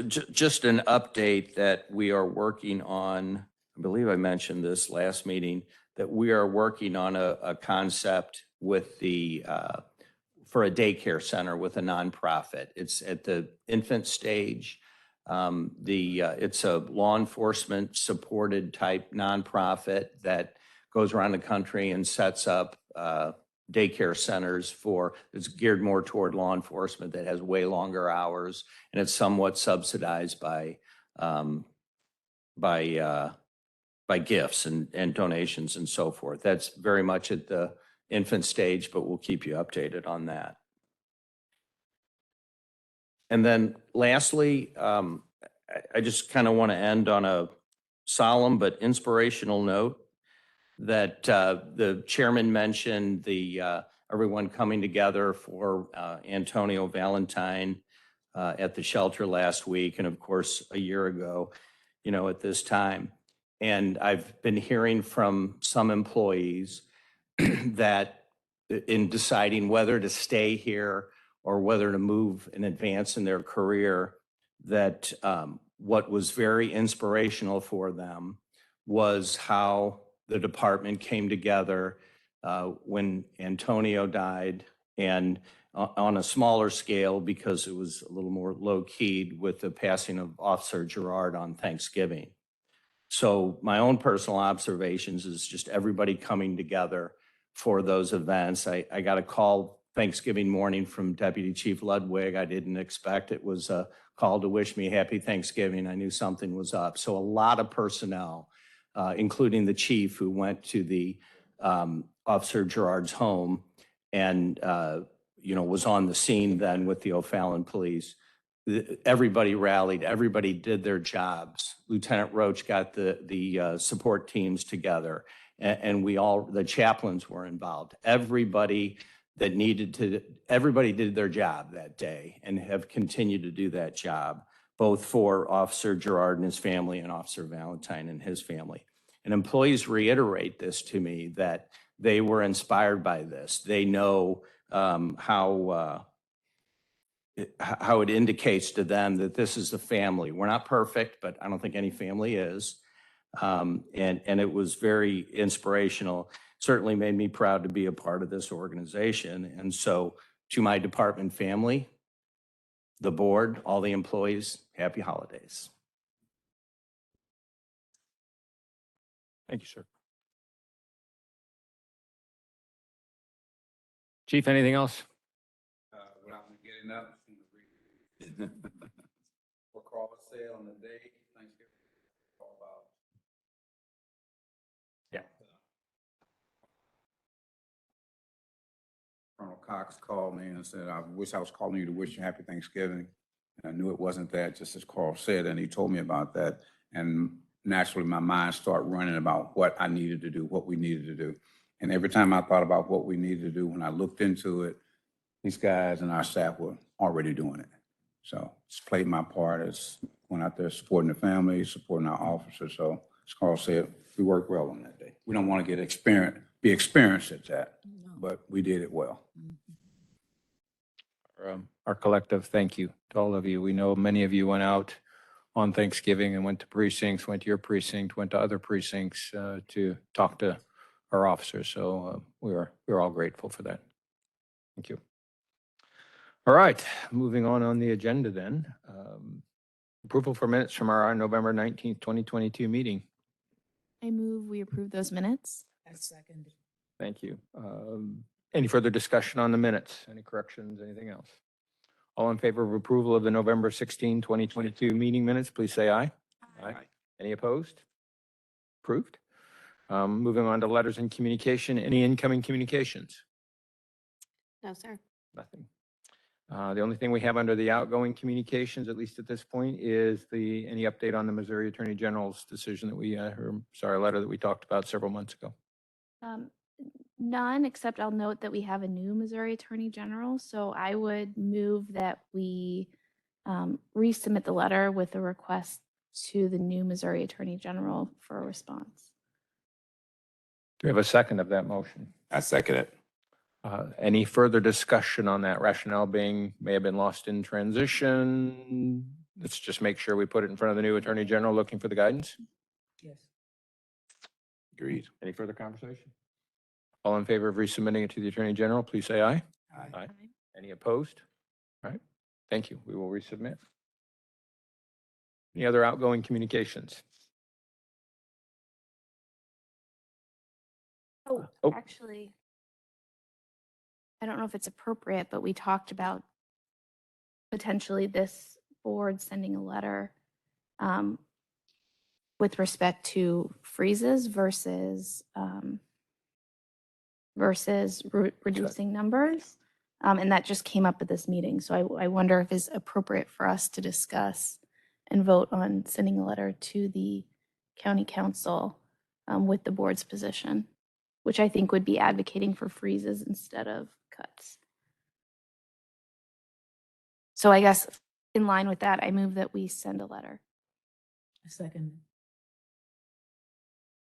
just an update that we are working on, I believe I mentioned this last meeting, that we are working on a concept with for a daycare center with a nonprofit. It's at the infant stage. It's a law enforcement supported type nonprofit that goes around the country and sets up daycare centers it's geared more toward law enforcement, that has way longer hours, and it's somewhat subsidized by gifts and donations and so forth. That's very much at the infant stage, but we'll keep you updated on that. And then lastly, I just kind of want to end on a solemn but inspirational note that the chairman mentioned everyone coming together for Antonio Valentine at the shelter last week, and of course a year ago, at this time. And I've been hearing from some employees that in deciding whether to stay here or whether to move and advance in their career, that what was very inspirational for them was how the department came together when Antonio died, and on a smaller scale because it was a little more low-keyed with the passing of Officer Gerard on Thanksgiving. So my own personal observations is just everybody coming together for those events. I got a call Thanksgiving morning from Deputy Chief Ludwig. I didn't expect it. Was a call to wish me happy Thanksgiving. I knew something was up. So a lot of personnel, including the chief who went to the Officer Gerard's home and was on the scene then with the O'Fallon police. Everybody rallied, everybody did their jobs. Lieutenant Roach got the support teams together, and the chaplains were involved. Everybody did their job that day and have continued to do that job, both for Officer Gerard and his family and Officer Valentine and his family. And employees reiterate this to me, that they were inspired by this. They know how it indicates to them that this is the family. We're not perfect, but I don't think any family is. And it was very inspirational. Certainly made me proud to be a part of this organization. And so to my department family, the board, all the employees, happy holidays. Thank you, sir. Chief, anything else? Without me getting up, what Carl said on the day, Thanksgiving, all about. Yeah. Colonel Cox called me and said, I wish I was calling you to wish you happy Thanksgiving. And I knew it wasn't that, just as Carl said, and he told me about that. And naturally, my mind started running about what I needed to do, what we needed to do. And every time I thought about what we needed to do, when I looked into it, these guys and our staff were already doing it. So just played my part as went out there supporting the family, supporting our officers. So as Carl said, we worked well on that day. We don't want to be experienced at that, but we did it well. Our collective thank you to all of you. We know many of you went out on Thanksgiving and went to precincts, went to your precinct, went to other precincts to talk to our officers. So we're all grateful for that. Thank you. All right, moving on the agenda then. Approval for minutes from our November 19th, 2022 meeting. I move we approve those minutes. I second. Thank you. Any further discussion on the minutes? Any corrections, anything else? All in favor of approval of the November 16, 2022 meeting minutes, please say aye. Aye. Any opposed? Approved. Moving on to letters and communication. Any incoming communications? No, sir. Nothing. The only thing we have under the outgoing communications, at least at this point, is any update on the Missouri Attorney General's decision that letter that we talked about several months ago. None, except I'll note that we have a new Missouri Attorney General. So I would move that we resubmit the letter with a request to the new Missouri Attorney General for a response. Do we have a second of that motion? I second it. Any further discussion on that rationale being may have been lost in transition? Let's just make sure we put it in front of the new Attorney General looking for the guidance. Yes. Agreed. Any further conversation? All in favor of resubmitting it to the Attorney General, please say aye. Aye. Any opposed? All right. Thank you. We will resubmit. Any other outgoing communications? Oh, Oh. actually, I don't know if it's appropriate, but we talked about potentially this board sending a letter with respect to freezes versus reducing numbers. And that just came up at this meeting. So I wonder if it's appropriate for us to discuss and vote on sending a letter to the county council with the board's position, which I think would be advocating for freezes instead of cuts. So I guess in line with that, I move that we send a letter. I second.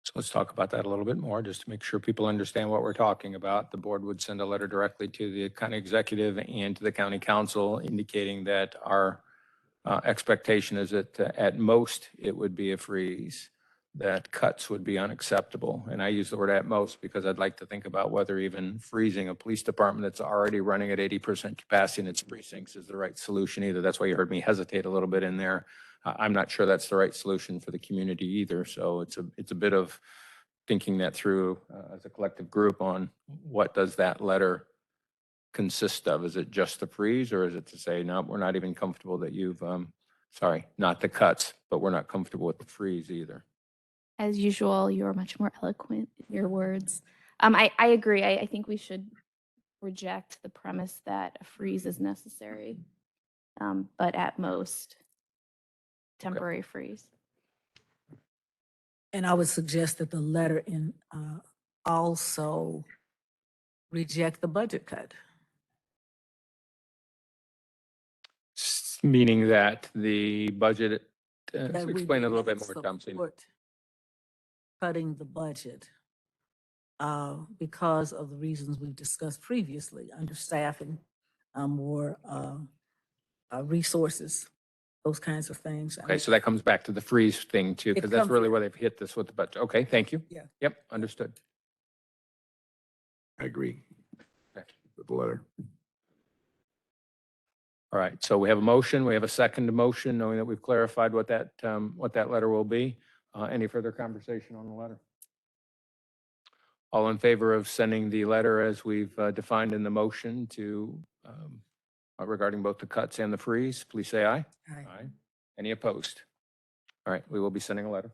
So let's talk about that a little bit more, just to make sure people understand what we're talking about. The board would send a letter directly to the county executive and to the county council indicating that our expectation is that at most it would be a freeze, that cuts would be unacceptable. And I use the word at most because I'd like to think about whether even freezing a police department that's already running at 80% capacity in its precincts is the right solution either. That's why you heard me hesitate a little bit in there. I'm not sure that's the right solution for the community either. So it's a bit of thinking that through as a collective group on what does that letter consist of? Is it just the freeze, or is it to say, no, we're not even comfortable that you've, sorry, not the cuts, but we're not comfortable with the freeze either. As usual, you're much more eloquent in your words. I agree. I think we should reject the premise that a freeze is necessary, but at most, temporary freeze. And I would suggest that the letter in also reject the budget cut. Meaning that the budget, That we explain a little bit don't more, Thompson. support cutting the budget because of the reasons we've discussed previously, understaffing, more resources, those kinds of things. Okay, so that comes back to the freeze thing too, because that's comes- really where they've hit this with the budget. Okay, thank you. Yeah. Yep, understood. I agree Okay. with the letter. All right, so we have a motion, we have a second motion, knowing that we've clarified what that letter will be. Any further conversation on the letter? All in favor of sending the letter as we've defined in the motion to regarding both the cuts and the freeze, please say aye. Aye. Any opposed? All right, we will be sending a letter.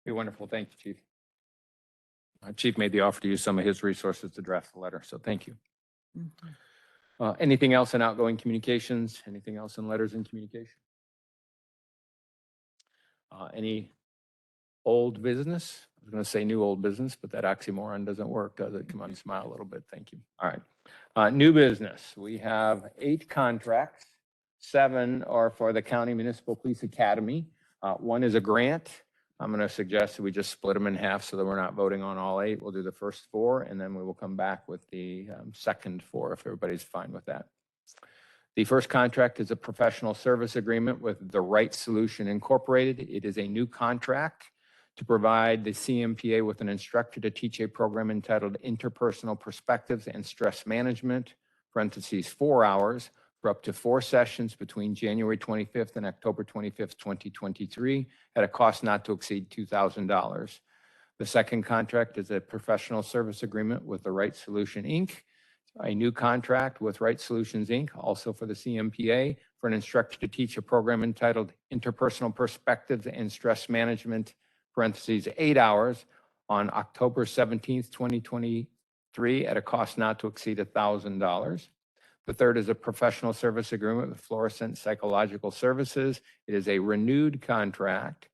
Be wonderful. Thank you, Chief. Chief made the offer to use some of his resources to draft the letter, so thank you. Mhm. Anything else in outgoing communications? Anything else in letters and communication? Any old business? was going to say new old business, but that oxymoron doesn't work, does it? Come on, smile a little bit. Thank you. All right. New business. We have 8 contracts. 7 are for the County Municipal Police Academy. 1 is a grant. I'm going to suggest that we just split them in half so that we're not voting on all 8. We'll do the first 4, and then we will come back with the second 4 if everybody's fine with that. The first contract is a professional service agreement with The Right Solution Incorporated. It is a new contract to provide the CMPA with an instructor to teach a program entitled Interpersonal Perspectives and Stress Management, parentheses 4 hours, for up to 4 sessions between January 25th and October 25th, 2023, at a cost not to exceed $2,000. The second contract is a professional service agreement with The Right Solution, Inc., a new contract with Right Solutions, Inc., also for the CMPA, for an instructor to teach a program entitled Interpersonal Perspectives and Stress Management, parentheses 8 hours, on October 17th, 2023, at a cost not to exceed $1,000. The third is a professional service agreement with Fluorescent Psychological Services. It is a renewed contract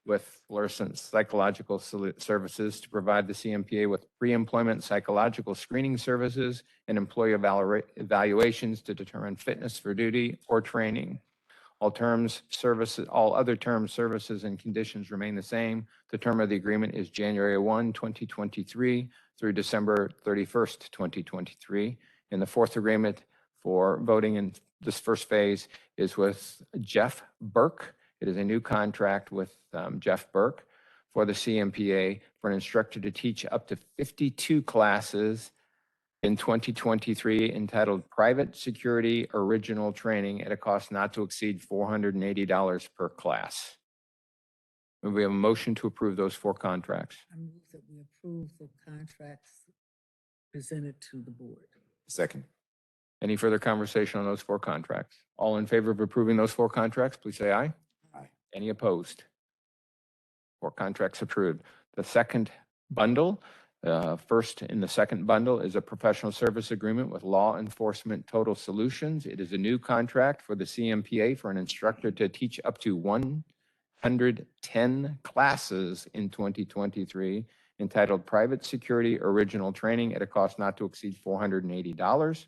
with Fluorescent Psychological Services to provide the CMPA with pre-employment psychological screening services and employee evaluations to determine fitness for duty or training. All other terms, services, and conditions remain the same. The term of the agreement is January 1, 2023 through December 31st, 2023. And the fourth agreement for voting in this first phase is with Jeff Burke. It is a new contract with Jeff Burke for the CMPA for an instructor to teach up to 52 classes in 2023 entitled Private Security Original Training at a cost not to exceed $480 per class. We have a motion to approve those 4 contracts. I move that we approve the contracts presented to the board. Second. Any further conversation on those 4 contracts? All in favor of approving those 4 contracts, please say aye. Aye. Any opposed? 4 contracts approved. The second bundle, first in the second bundle, is a professional service agreement with Law Enforcement Total Solutions. It is a new contract for the CMPA for an instructor to teach up to 110 classes in 2023 entitled Private Security Original Training at a cost not to exceed $480.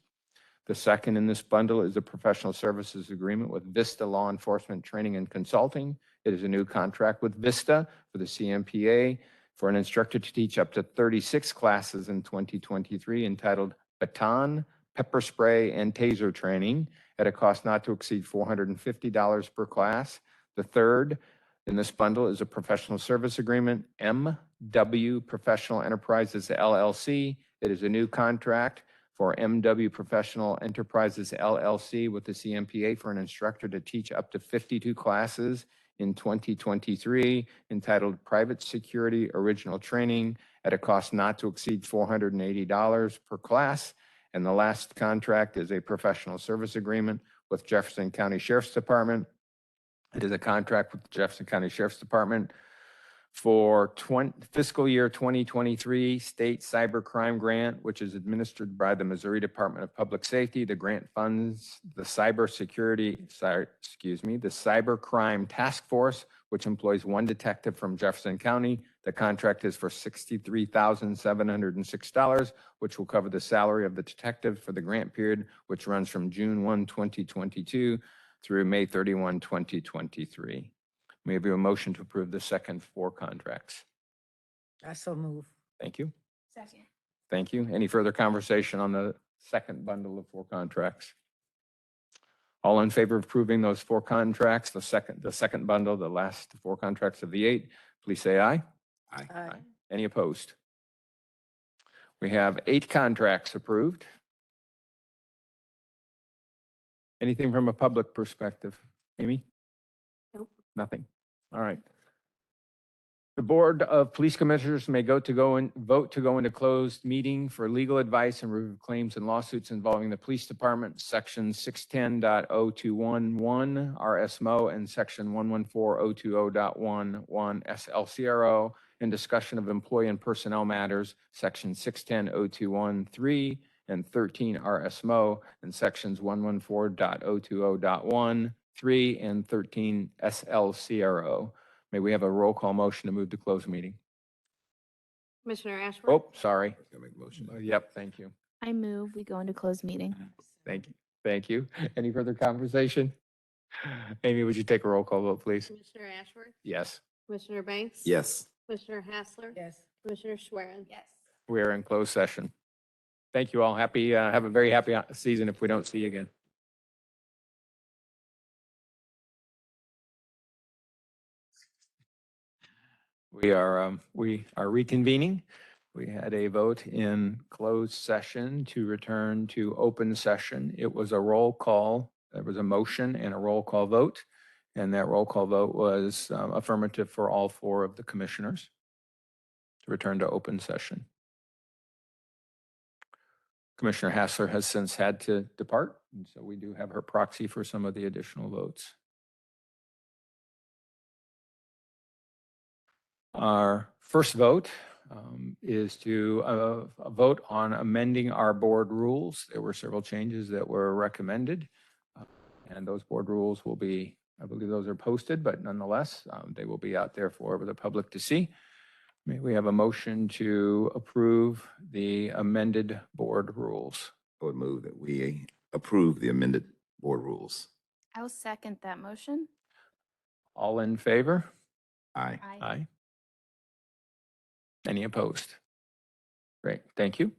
The second in this bundle is a professional services agreement with Vista Law Enforcement Training and Consulting. It is a new contract with Vista for the CMPA for an instructor to teach up to 36 classes in 2023 entitled Baton, Pepper Spray, and Taser Training at a cost not to exceed $450 per class. The third in this bundle is a professional service agreement, MW Professional Enterprises LLC. It is a new contract for MW Professional Enterprises LLC with the CMPA for an instructor to teach up to 52 classes in 2023 entitled Private Security Original Training at a cost not to exceed $480 per class. And the last contract is a professional service agreement with Jefferson County Sheriff's Department. It is a contract with the Jefferson County Sheriff's Department for fiscal year 2023 state cybercrime grant, which is administered by the Missouri Department of Public Safety. The grant funds the cybercrime task force, which employs 1 detective from Jefferson County. The contract is for $63,706, which will cover the salary of the detective for the grant period, which runs from June 1, 2022 through May 31, 2023. May I have a motion to approve the second 4 contracts? I so move. Thank you. Second. Thank you. Any further conversation on the second bundle of 4 contracts? All in favor of approving those 4 contracts, the second bundle, the last 4 contracts of the 8, please say aye. Aye. Any opposed? We have 8 contracts approved. Anything from a public perspective? Amy? Nope. Nothing. All right. The Board of Police Commissioners may vote to go into closed meeting for legal advice and review of claims and lawsuits involving the Police Department, Section 610.0211 RSMO and Section 114.020.11 SLCRO, and discussion of employee and personnel matters, Section 610.0213 and 13 RSMO, and Sections 114.020.1, 3, and 13 SLCRO. May we have a roll call motion to move to close meeting? Commissioner Ashworth? Oh, sorry. Gotta make a motion. Yep, thank you. I move, we go into closed meeting. Thank you. Thank you. Any further conversation? Amy, would you take a roll call vote, please? Commissioner Ashworth? Yes, Commissioner Banks? Yes. Commissioner Hassler? Yes. Commissioner Schwerin? Yes. we are in closed session. Thank you all. Happy, have a very happy season if we don't see you again. We are reconvening. We had a vote in closed session to return to open session. It was a roll call. There was a motion and a roll call vote. And that roll call vote was affirmative for all 4 of the commissioners to return to open session. Commissioner Hassler has since had to depart, and so we do have her proxy for some of the additional votes. Our first vote is to vote on amending our board rules. There were several changes that were recommended, and those board rules will be, I believe those are posted, but nonetheless, they will be out there for the public to see. May we have a motion to approve the amended board rules? I would move that we approve the amended board rules. I'll second that motion. All in favor? Aye. Aye. Any opposed? Great, thank you.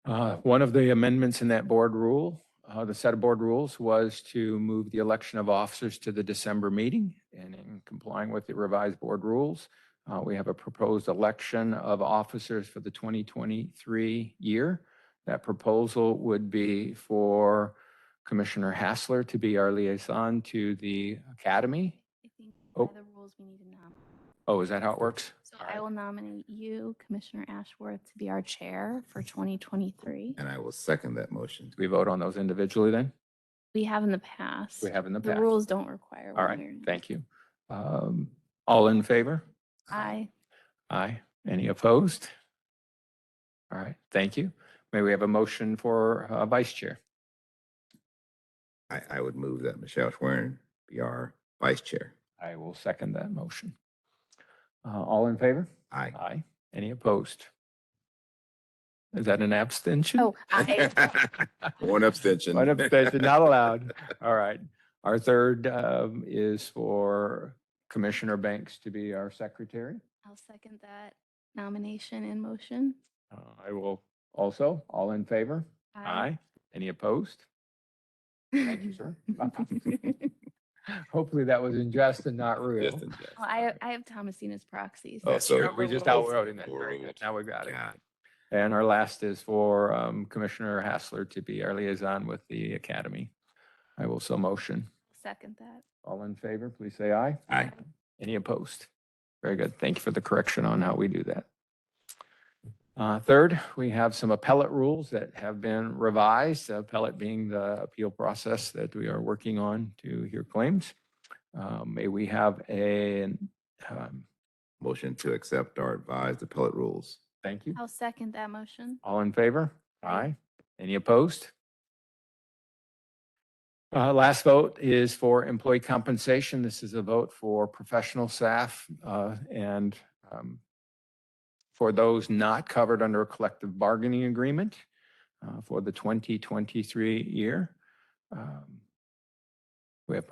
One of the amendments in that board rule, the set of board rules, was to move the election of officers to the December meeting. And in complying with the revised board rules, we have a proposed election of officers for the 2023 year. That proposal would be for Commissioner Hassler to be our liaison to the academy. I think Oh. by the rules we need to nominate. Oh, is that how it works? So All I right. will nominate you, Commissioner Ashworth, to be our chair for 2023. And I will second that motion. Do we vote on those individually then? We have in the past. We have in the The past. rules don't require All one. right, or- thank you. All in favor? Aye. Aye. Any opposed? All right, thank you. May we have a motion for vice chair? I would move that Michelle Schwerin be our vice chair. I will second that motion. All in favor? Aye. Aye. Any opposed? Is that an abstention? Oh, aye. One abstention. One abstention, not allowed. All right. Our third is for Commissioner Banks to be our secretary. I'll second that nomination and motion. I will also, all in favor? Aye. Any opposed? Thank you, sir. Hopefully that was in jest and not real. Just in jest. Well, I have Thomasina's proxies. Oh, That's so- true. We just outvoting that. Overruled. Very good. Now we got it. God. And our last is for Commissioner Hassler to be our liaison with the academy. I will so motion. Second that. All in favor, please say aye. Aye. Any opposed? Very good. Thank you for the correction on how we do that. Third, we have some appellate rules that have been revised, appellate being the appeal process that we are working on to hear claims. May we have Motion to accept our advised appellate rules. thank you. I'll second that motion. All in favor? Aye. Any opposed? Last vote is for employee compensation. This is a vote for professional staff and for those not covered under a collective bargaining agreement for the 2023 year. We have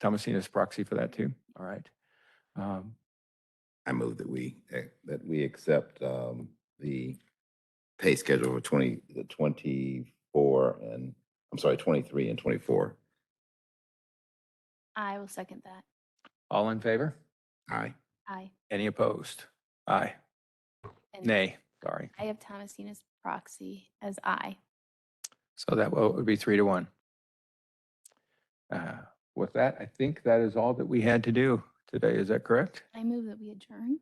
Thomasina's proxy for that too. All right. I move that we accept the pay schedule for 24 and, I'm sorry, 23 and 24. I will second that. All in favor? Aye. Aye. Any opposed? Aye. And Nay, sorry. I have Thomasina's proxy as aye. So that vote would be 3-1. With that, I think that is all that we had to do today. Is that correct? I move that we adjourn.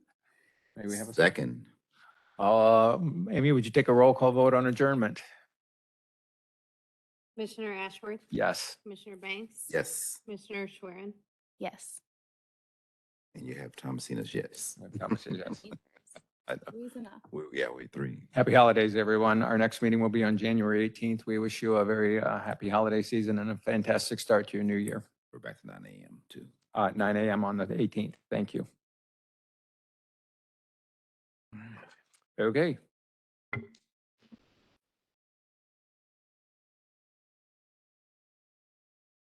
May we have a Second. Amy, would you take a roll call vote on adjournment? Commissioner Ashworth? Yes. Commissioner Banks? Yes. Commissioner Schwerin? Yes. And you have Thomasina's yes. Thomas says yes. I know. Three's enough. Yeah, we three. Happy holidays, everyone. Our next meeting will be on January 18th. We wish you a very happy holiday season and a fantastic start to your new year. We're back to 9 a.m. too. 9 a.m. on the 18th. Thank you. Okay.